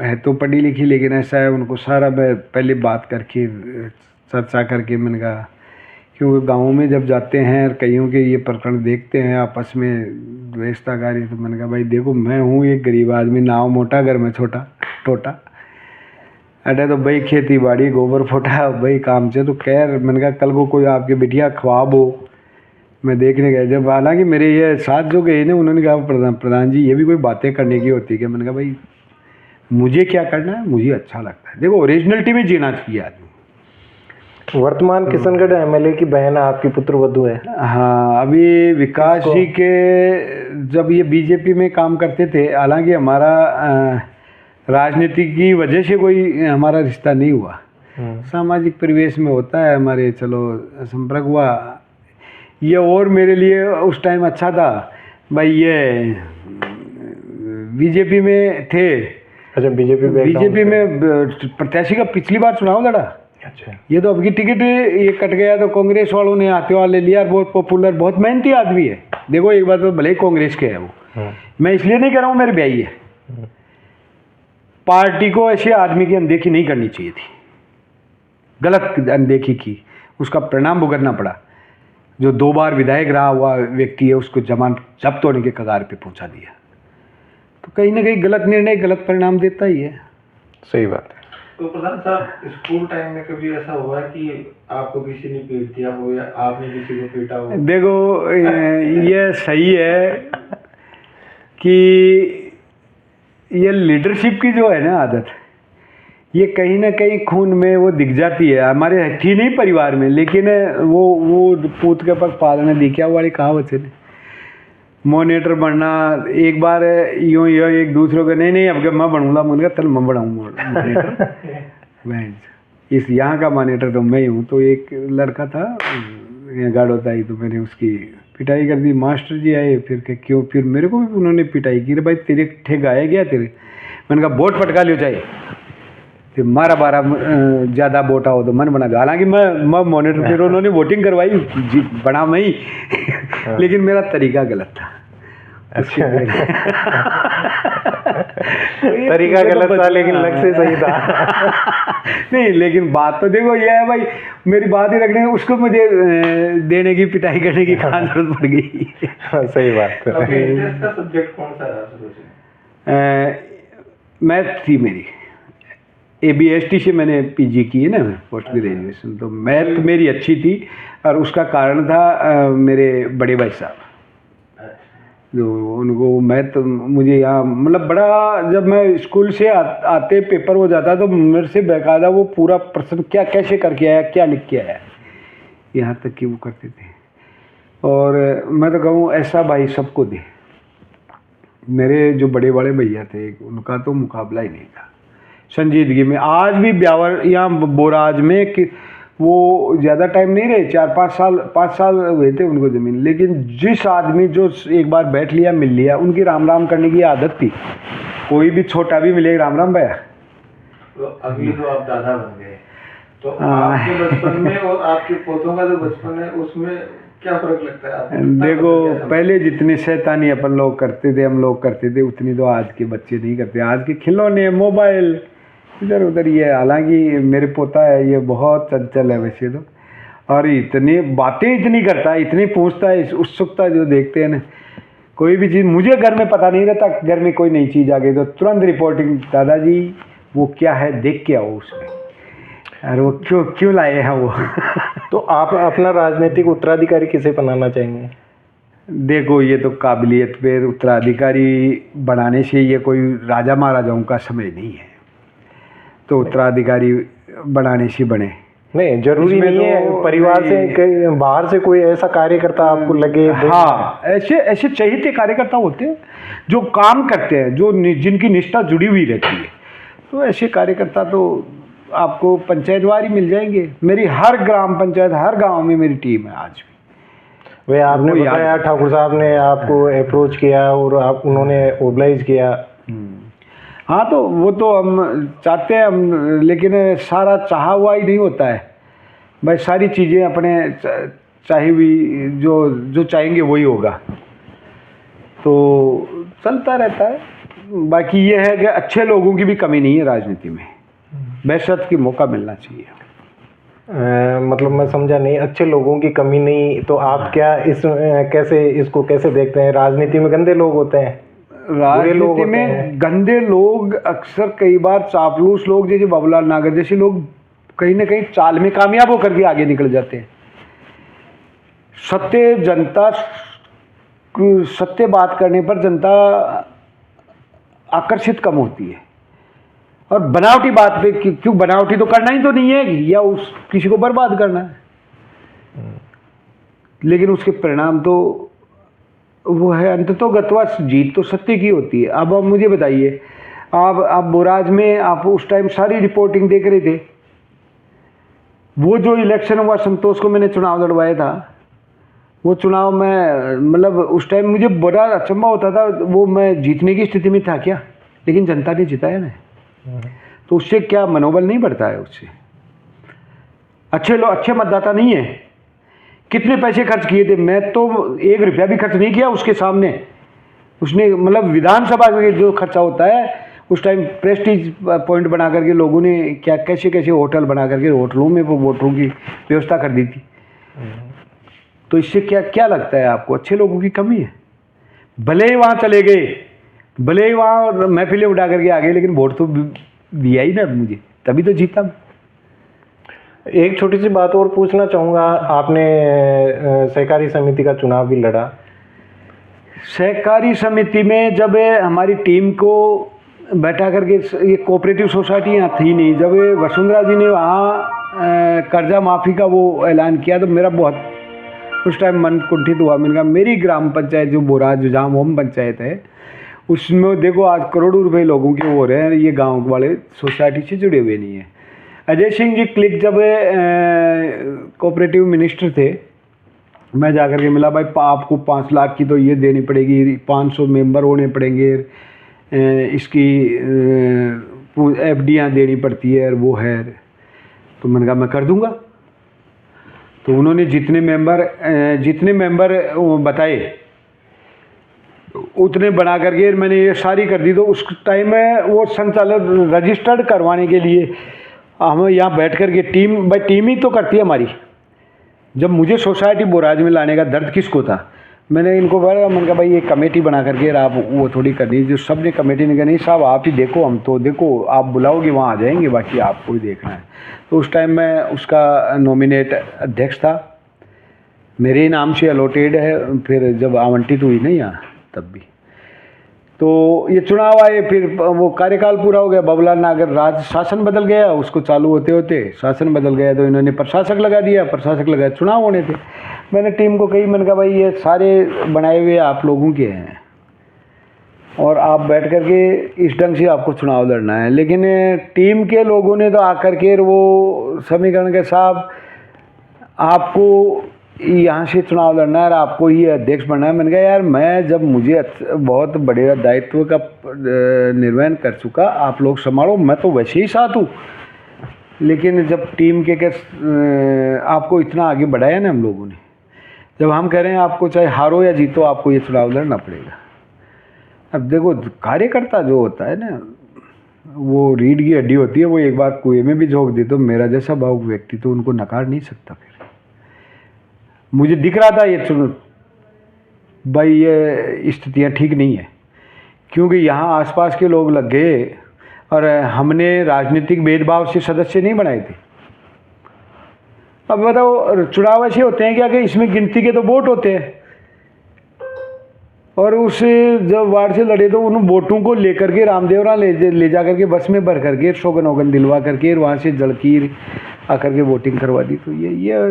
है तो पढ़ी लिखी, लेकिन ऐसा है उनको सारा मैं पहले बात करके चर्चा करके मैंने कहा, क्योंकि गाँव में जब जाते हैं और कईयों के ये प्रकरण देखते हैं आपस में द्वेषताकारी, तो मैंने कहा भाई देखो मैं हूँ एक गरीब आदमी, नाव मोटा घर में छोटा टोटा, अरे तो भाई खेती बाड़ी गोबर फोटा भाई काम से, तो खैर मैंने कहा कल को कोई आपके बिटिया ख्वाब हो मैं देखने गया, जब हालांकि मेरे ये साथ जो गए ना उन्होंने कहा प्रधान जी ये भी कोई बातें करने की होती है क्या? मैंने कहा भाई मुझे क्या करना है, मुझे अच्छा लगता है, देखो ओरिजिनलिटी में जीना चाहिए आदमी। वर्तमान किशनगढ़ एमएलए की बहन आपकी पुत्रवधू है। हाँ, अभी विकास जी के जब ये बीजेपी में काम करते थे, हालांकि हमारा राजनीति की वजह से कोई हमारा रिश्ता नहीं हुआ, सामाजिक परिवेश में होता है हमारे, चलो संपर्क हुआ ये, और मेरे लिए उस टाइम अच्छा था भाई, ये बीजेपी में थे। अच्छा, बीजेपी में प्रत्याशी का पिछली बार चुनाव लड़ा। अच्छा, ये तो अबकी टिकट ये कट गया तो कांग्रेस वालों ने हाथों हाथ ले लिया, बहुत पॉपुलर बहुत मेहनती आदमी है। देखो एक बात तो भले ही कांग्रेस के है वो, मैं इसलिए नहीं कर रहा हूँ मेरे ब्याही है, पार्टी को ऐसे आदमी की अनदेखी नहीं करनी चाहिए थी, गलत अनदेखी की, उसका परिणाम भुगतना पड़ा। जो 2 बार विधायक रहा हुआ व्यक्ति है उसको जब्त होने के कगार पे पहुंचा दिया, तो कहीं ना कहीं गलत निर्णय गलत परिणाम देता ही है। सही बात है। तो प्रधान साहब स्कूल टाइम में कभी ऐसा हुआ है कि आपको किसी ने पीट दिया हो या आपने किसी को पीटा हो? देखो ये सही है कि ये लीडरशिप की जो है ना आदत, ये कहीं ना कहीं खून में वो दिख जाती है। हमारे थी नहीं परिवार में, लेकिन वो पूत के पास पालने दिखा वाली कहावत है, मॉनिटर बनना। एक बार यूँ एक दूसरे को नहीं अब मैं बनूंगा, मैंने कहा चल मैं बनाऊँ मॉनिटर इस यहाँ का मॉनिटर तो मैं ही हूँ। तो एक लड़का था यहाँ गाड़ोता ही, तो मैंने उसकी पिटाई कर दी। मास्टर जी आए फिर के क्यों, फिर मेरे को भी उन्होंने पिटाई की, रे भाई तेरे ठेक आए गया तेरे, मैंने कहा वोट पटका लियो चाहिए, फिर 12 ज़्यादा वोटा हो तो मन बना दो। हालांकि मैं मॉनिटर, फिर उन्होंने वोटिंग करवाई बना मैं ही लेकिन मेरा तरीका गलत था। अच्छा तरीका गलत था लेकिन लक्ष्य सही था। नहीं लेकिन बात तो देखो ये है भाई, मेरी बात ही रखने उसको मुझे देने की पिटाई करने की कहाँ जरूरत पड़ गई। सही बात है। इंटरेस्ट का सब्जेक्ट कौन सा रहा शुरू से? मैथ थी मेरी, ABST से मैंने PG की है ना पोस्ट ग्रेजुएशन, तो मैथ मेरी अच्छी थी और उसका कारण था मेरे बड़े भाई साहब, जो उनको मैथ मुझे यहाँ मतलब बड़ा, जब मैं स्कूल से आते पेपर हो जाता तो मेरे से बेकायदा वो पूरा प्रश्न क्या कैसे करके आया क्या लिख के आया, यहाँ तक कि वो करते थे। और मैं तो कहूँ ऐसा भाई सबको दे। मेरे जो बड़े बड़े भैया थे उनका तो मुकाबला ही नहीं था संजीदगी में। आज भी ब्यावर यहाँ बोराज में कि वो ज़्यादा टाइम नहीं रहे, 5 साल हुए थे उनको ज़मीन, लेकिन जिस आदमी जो एक बार बैठ लिया मिल लिया, उनकी राम राम करने की आदत थी। कोई भी छोटा भी मिले राम राम भैया। तो अभी तो आप दादा बन गए, तो आपके बचपन में और आपके पोतों का जो बचपन है उसमें क्या फर्क लगता है आपको? देखो पहले जितनी शैतानी अपन लोग करते थे, हम लोग करते थे, उतनी तो आज के बच्चे नहीं करते। आज के खिलौने मोबाइल इधर उधर, ये हालांकि मेरे पोता है ये बहुत चंचल है वैसे तो, और इतनी बातें इतनी करता है, इतनी पूछता है, उत्सुकता जो देखते हैं ना, कोई भी चीज़ मुझे घर में पता नहीं रहता, घर में कोई नई चीज़ आ गई तो तुरंत रिपोर्टिंग, दादाजी वो क्या है देख के आओ उसमें, अरे वो क्यों लाए हैं वो। तो आप अपना राजनीतिक उत्तराधिकारी किसे बनाना चाहेंगे? देखो ये तो काबिलियत पे उत्तराधिकारी बनाने से ये कोई राजा महाराजाओं का समय नहीं है, तो उत्तराधिकारी बनाने से बने। नहीं जरूरी नहीं है, परिवार से बाहर से कोई ऐसा कार्यकर्ता आपको लगे? हाँ ऐसे चहेते कार्यकर्ता होते हैं जो काम करते हैं, जो जिनकी निष्ठा जुड़ी हुई रहती है, तो ऐसे कार्यकर्ता तो आपको पंचायतवार ही मिल जाएंगे। मेरी हर ग्राम पंचायत हर गांव में मेरी टीम है आज भी। वे आपने बताया ठाकुर साहब ने आपको अप्रोच किया और उन्होंने ओबलाइज किया। हाँ तो वो तो हम चाहते हैं हम, लेकिन सारा चाहा हुआ ही नहीं होता है भाई, सारी चीज़ें अपने चाहे भी जो जो चाहेंगे वही होगा, तो चलता रहता है। बाकी ये है कि अच्छे लोगों की भी कमी नहीं है राजनीति में, बेशर्त की मौका मिलना चाहिए। मतलब मैं समझा नहीं, अच्छे लोगों की कमी नहीं, तो आप क्या कैसे इसको कैसे देखते हैं? राजनीति में गंदे लोग होते हैं, बुरे लोग राजनीति होते में हैं। गंदे लोग अक्सर कई बार चापलूस लोग, जैसे बाबूलाल नागर जैसे लोग कहीं ना कहीं चाल में कामयाब होकर के आगे निकल जाते हैं। सत्य बात करने पर जनता आकर्षित कम होती है, और बनावटी बात पे क्यों, बनावटी तो करना ही तो नहीं है, या उस किसी को बर्बाद करना है, लेकिन उसके परिणाम तो वो है, अंततोगत्वा जीत तो सत्य की होती है। अब आप मुझे बताइए, आप बोराज में आप उस टाइम सारी रिपोर्टिंग देख रहे थे, वो जो इलेक्शन हुआ संतोष को मैंने चुनाव लड़वाया था, वो चुनाव में मतलब उस टाइम मुझे बड़ा अचंभा होता था, वो मैं जीतने की स्थिति में था क्या, लेकिन जनता ने जिताया ना, तो उससे क्या मनोबल नहीं बढ़ता है? उससे अच्छे लोग, अच्छे मतदाता नहीं है। कितने पैसे खर्च किए थे, मैं तो 1 रुपया भी खर्च नहीं किया उसके सामने। उसने मतलब विधानसभा में जो खर्चा होता है उस टाइम प्रेस्टीज पॉइंट बना करके लोगों ने क्या कैसे कैसे होटल बना करके होटलों में वो वोटरों की व्यवस्था कर दी थी। तो इससे क्या क्या लगता है आपको? अच्छे लोगों की कमी है। भले ही वहाँ चले गए, भले ही वहाँ महफिलें उठा करके आ गए, लेकिन वोट तो दिया ही ना मुझे, तभी तो जीता। एक छोटी सी बात और पूछना चाहूँगा, आपने सहकारी समिति का चुनाव भी लड़ा। सहकारी समिति में जब हमारी टीम को बैठा करके, ये कोऑपरेटिव सोसाइटी यहाँ थी नहीं, जब वसुंधरा जी ने वहाँ कर्जा माफ़ी का वो ऐलान किया, तो मेरा बहुत उस टाइम मन कुंठित हुआ। मैंने कहा मेरी ग्राम पंचायत जो बोराज जहाँ होम पंचायत है, उसमें देखो आज करोड़ों रुपए लोगों के हो रहे हैं, ये गांव वाले सोसाइटी से जुड़े हुए नहीं है। अजय सिंह जी क्लिक जब कोऑपरेटिव मिनिस्टर थे, मैं जाकर के मिला, भाई आपको 5 लाख की तो ये देनी पड़ेगी, 500 मेंबर होने पड़ेंगे, इसकी एफडियाँ देनी पड़ती है, वो है। तो मैंने कहा मैं कर दूंगा। तो उन्होंने जितने मेंबर बताए उतने बना करके मैंने ये सारी कर दी। तो उस टाइम में वो संचालन रजिस्टर्ड करवाने के लिए हम यहाँ बैठ कर के टीम ही तो करती है हमारी। जब मुझे सोसाइटी बोराज में लाने का दर्द किसको था, मैंने इनको बोला, मैंने कहा भाई ये कमेटी बना करके आप वो थोड़ी करनी, जो सब ने कमेटी ने कहा नहीं साहब आप ही देखो, हम तो देखो आप बुलाओगे वहाँ आ जाएंगे, बाकी आपको ही देखना है। तो उस टाइम में उसका नॉमिनेट अध्यक्ष था, मेरे नाम से अलॉटेड है, फिर जब आवंटित हुई ना यहाँ तब भी। तो ये चुनाव आए, फिर वो कार्यकाल पूरा हो गया, बाबूलाल नागर राज शासन बदल गया, उसको चालू होते होते शासन बदल गया, तो इन्होंने प्रशासक लगा दिया, प्रशासक लगाया, चुनाव होने थे। मैंने टीम को कही, मैंने कहा भाई ये सारे बनाए हुए आप लोगों के हैं और आप बैठ कर के इस ढंग से आपको चुनाव लड़ना है। लेकिन टीम के लोगों ने तो आकर के वो समीकरण के साहब आपको यहाँ से चुनाव लड़ना है और आपको ही अध्यक्ष बनना है। मैंने कहा यार मैं जब मुझे बहुत बड़े दायित्व का निर्वहन कर चुका, आप लोग संभालो, मैं तो वैसे ही साथ हूँ। लेकिन जब टीम के आपको इतना आगे बढ़ाया ना हम लोगों ने, जब हम कह रहे हैं आपको चाहे हारो या जीतो आपको ये चुनाव लड़ना पड़ेगा। अब देखो कार्यकर्ता जो होता है ना, वो रीढ़ की हड्डी होती है, वो एक बार कुएं में भी झोंक दे तो मेरा जैसा भावुक व्यक्ति तो उनको नकार नहीं सकता। फिर मुझे दिख रहा था ये भाई ये स्थितियाँ ठीक नहीं है, क्योंकि यहाँ आसपास के लोग लग गए और हमने राजनीतिक भेदभाव से सदस्य नहीं बनाए थे। अब बताओ चुनाव ऐसे होते हैं क्या कि इसमें गिनती के तो वोट होते हैं, और उस जब वार्ड से लड़े तो उन वोटों को लेकर के रामदेवरा ले जा करके बस में भर करके शोगन वोगन दिलवा करके वहाँ से जलकीर आकर के वोटिंग करवा दी। तो ये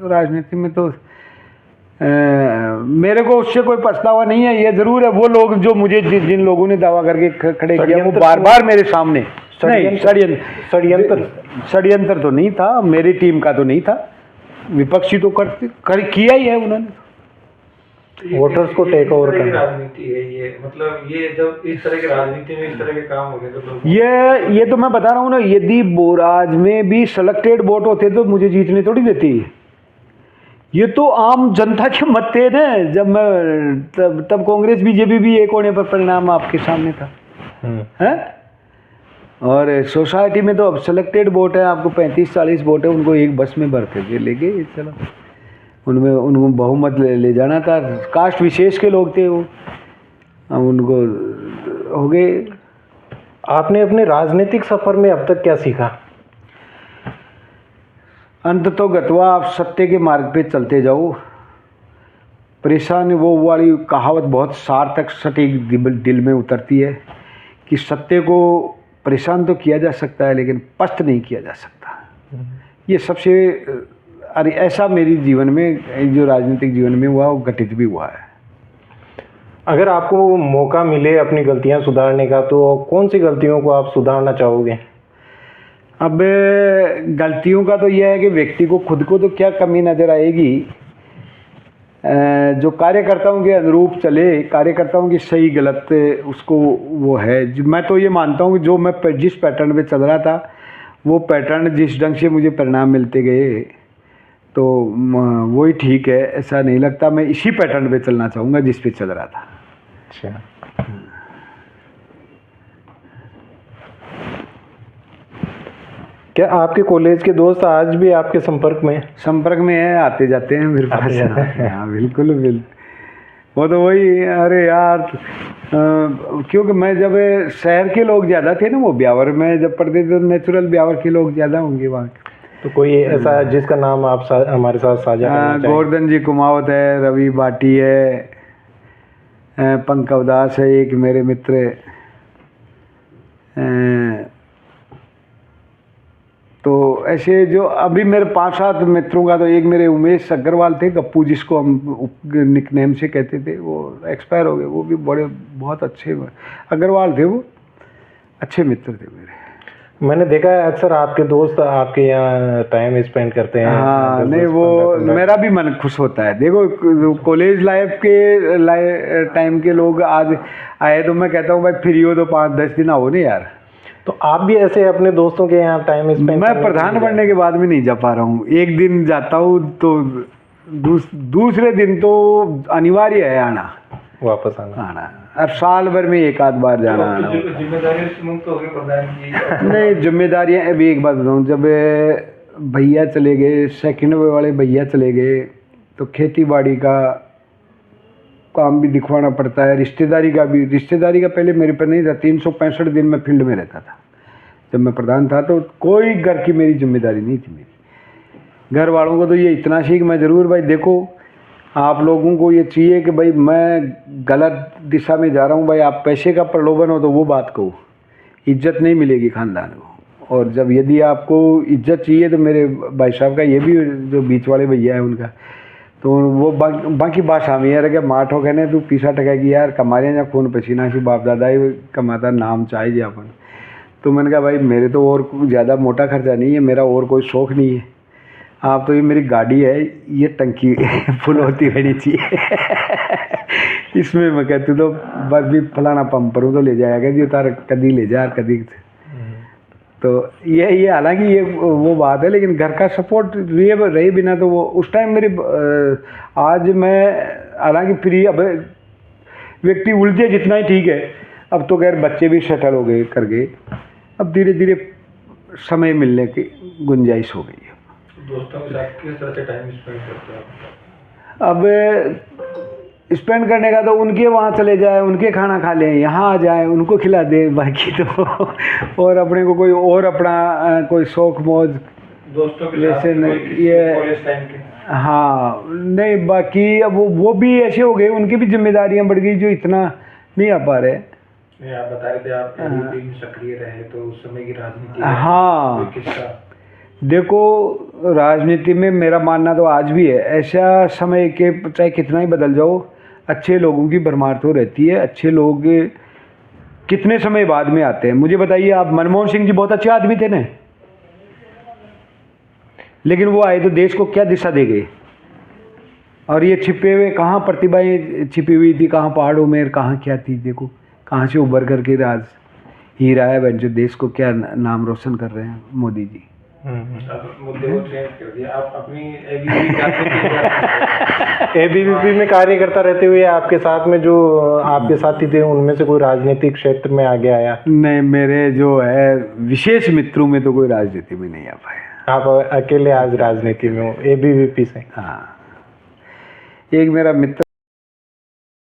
राजनीति में तो मेरे को उससे कोई पछतावा नहीं है। ये जरूर है वो लोग जो मुझे जिन लोगों ने दावा करके खड़े किया वो बार बार मेरे सामने, नहीं षड्यंत्र तो नहीं था, मेरी टीम का तो नहीं था, विपक्षी तो किया ही है उन्होंने। वोटर्स को टेक ओवर करना राजनीति है ये, मतलब ये जब इस तरह की राजनीति में इस तरह के काम हो गए तो लोग ये तो मैं बता रहा हूँ ना, यदि बोराज में भी सिलेक्टेड वोट होते तो मुझे जीतने थोड़ी देती है, ये तो आम जनता के मत थे ना, जब मैं तब कांग्रेस बीजेपी भी एक होने पर परिणाम आपके सामने था है। और सोसाइटी में तो अब सेलेक्टेड वोट है, आपको 35-40 वोट है, उनको एक बस में भर करके लेके चलो, उनमें उनको बहुमत ले जाना था। कास्ट विशेष के लोग थे वो, अब उनको हो गए। आपने अपने राजनीतिक सफर में अब तक क्या सीखा? अंत तो गतवा आप सत्य के मार्ग पे चलते जाओ। परेशान वो वाली कहावत बहुत सार्थक सटीक दिल में उतरती है कि सत्य को परेशान तो किया जा सकता है लेकिन पस्त नहीं किया जा सकता। ये सबसे अरे ऐसा मेरी जीवन में, जो राजनीतिक जीवन में हुआ, वो घटित भी हुआ है। अगर आपको मौका मिले अपनी गलतियां सुधारने का, तो कौन सी गलतियों को आप सुधारना चाहोगे? अब गलतियों का तो यह है कि व्यक्ति को खुद को तो क्या कमी नज़र आएगी, जो कार्यकर्ताओं के अनुरूप चले, कार्यकर्ताओं की सही गलत उसको वो है। मैं तो ये मानता हूँ कि जो मैं जिस पैटर्न पे चल रहा था, वो पैटर्न जिस ढंग से मुझे परिणाम मिलते गए तो वही ठीक है। ऐसा नहीं लगता, मैं इसी पैटर्न पे चलना चाहूँगा जिस पे चल रहा था। अच्छा, क्या आपके कॉलेज के दोस्त आज भी आपके संपर्क में है, आते जाते हैं मेरे पास? हाँ बिल्कुल। वो तो वही, अरे यार क्योंकि मैं जब शहर के लोग ज़्यादा थे ना, वो ब्यावर में जब पढ़ते थे तो नेचुरल ब्यावर के लोग ज़्यादा होंगे वहाँ के। तो कोई ऐसा जिसका नाम आप हमारे साथ साझा करना चाहें? गोवर्धन जी कुमावत है, रवि भाटी है, पंकज दास है, एक मेरे मित्र। तो ऐसे जो अभी मेरे 5-7 मित्रों का, तो एक मेरे उमेश अग्रवाल थे, गप्पू जिसको हम निकनेम से कहते थे, वो एक्सपायर हो गए। वो भी बहुत अच्छे अग्रवाल थे, वो अच्छे मित्र थे मेरे। मैंने देखा है अक्सर आपके दोस्त आपके यहाँ टाइम स्पेंड करते हैं। हाँ, नहीं वो मेरा भी मन खुश होता है। देखो कॉलेज लाइफ के टाइम के लोग आज आए तो मैं कहता हूँ भाई फ्री हो तो 5-10 दिन आओ नहीं यार। तो आप भी ऐसे अपने दोस्तों के यहाँ टाइम स्पेंड? मैं प्रधान बनने के बाद भी नहीं जा पा रहा हूँ। एक दिन जाता हूँ तो दूसरे दिन तो अनिवार्य है आना, वापस आना। अब साल भर में एक आध बार जाना आना। जिम्मेदारी से मुक्त हो गए प्रधान की? नहीं, जिम्मेदारियाँ अभी एक बात बताऊँ, जब भैया चले गए, सेकंड वाले भैया चले गए, तो खेती बाड़ी का काम भी दिखवाना पड़ता है, रिश्तेदारी का पहले मेरे पर नहीं था। 365 दिन मैं फील्ड में रहता था जब मैं प्रधान था, तो कोई घर की मेरी जिम्मेदारी नहीं थी। मेरी घर वालों को तो ये इतना सीख मैं ज़रूर, भाई देखो आप लोगों को ये चाहिए कि भाई मैं गलत दिशा में जा रहा हूँ, भाई आप पैसे का प्रलोभन हो तो वो बात कहो, इज्जत नहीं मिलेगी खानदान को। और जब यदि आपको इज्जत चाहिए तो मेरे भाई साहब का, ये भी जो बीच वाले भैया है उनका, तो वो बाकी भाषा में यार क्या माठ हो कहने तू पीछा टका की यार कमारियाँ या खून पसीना से बाप दादा ही कमाता, नाम चाहिए अपन। तो मैंने कहा भाई मेरे तो और ज़्यादा मोटा खर्चा नहीं है, मेरा और कोई शौक़ नहीं है। आप तो ये मेरी गाड़ी है, ये टंकी फुल होती रहनी चाहिए। इसमें मैं कहती तो बस भी फलाना पंप पर तो ले जाएगा जी उतार, कभी ले जा कभी। तो ये हालांकि ये वो बात है, लेकिन घर का सपोर्ट रहे बिना तो वो उस टाइम मेरी आज मैं हालांकि फ्री, अब व्यक्ति उलझे जितना ही ठीक है। अब तो खैर बच्चे भी सेटल हो गए कर गए, अब धीरे धीरे समय मिलने की गुंजाइश हो गई है। दोस्तों के साथ किस तरह से टाइम स्पेंड करते हैं? अब स्पेंड करने का तो उनके वहाँ चले जाए, उनके खाना खा लें, यहाँ आ जाए उनको खिला दे, बाकी तो और अपने को कोई और अपना कोई शौक मौज दोस्तों के जैसे ये कॉलेज टाइम के? हाँ नहीं, बाकी अब वो भी ऐसे हो गए, उनकी भी जिम्मेदारियाँ बढ़ गई जो इतना नहीं आ पा रहे। नहीं, आप बता रहे थे आप भी सक्रिय रहे, तो उस समय की राजनीति हाँ किसका? देखो राजनीति में मेरा मानना तो आज भी है, ऐसा समय के चाहे कितना ही बदल जाओ, अच्छे लोगों की भरमार तो रहती है। अच्छे लोग कितने समय बाद में आते हैं, मुझे बताइए आप। मनमोहन सिंह जी बहुत अच्छे आदमी थे ना, लेकिन वो आए तो देश को क्या दिशा दे गए। और ये छिपे हुए कहाँ प्रतिभाएं छिपी हुई थी, कहाँ पहाड़ों में, कहाँ क्या थी, देखो कहाँ से उभर करके राज हीरा है बहन, जो देश को क्या नाम रोशन कर रहे हैं मोदी जी। अब मुद्दे को चेंज कर दिया, आप अपनी एबीवीपी जाते एबीवीपी में कार्य करता रहते हुए आपके साथ में जो आपके साथी थे उनमें से कोई राजनीतिक क्षेत्र में आगे आया? नहीं, मेरे जो है विशेष मित्रों में तो कोई राजनीति में नहीं आ पाया। आप अकेले आज राजनीति में हो एबीवीपी से? हाँ, एक मेरा मित्र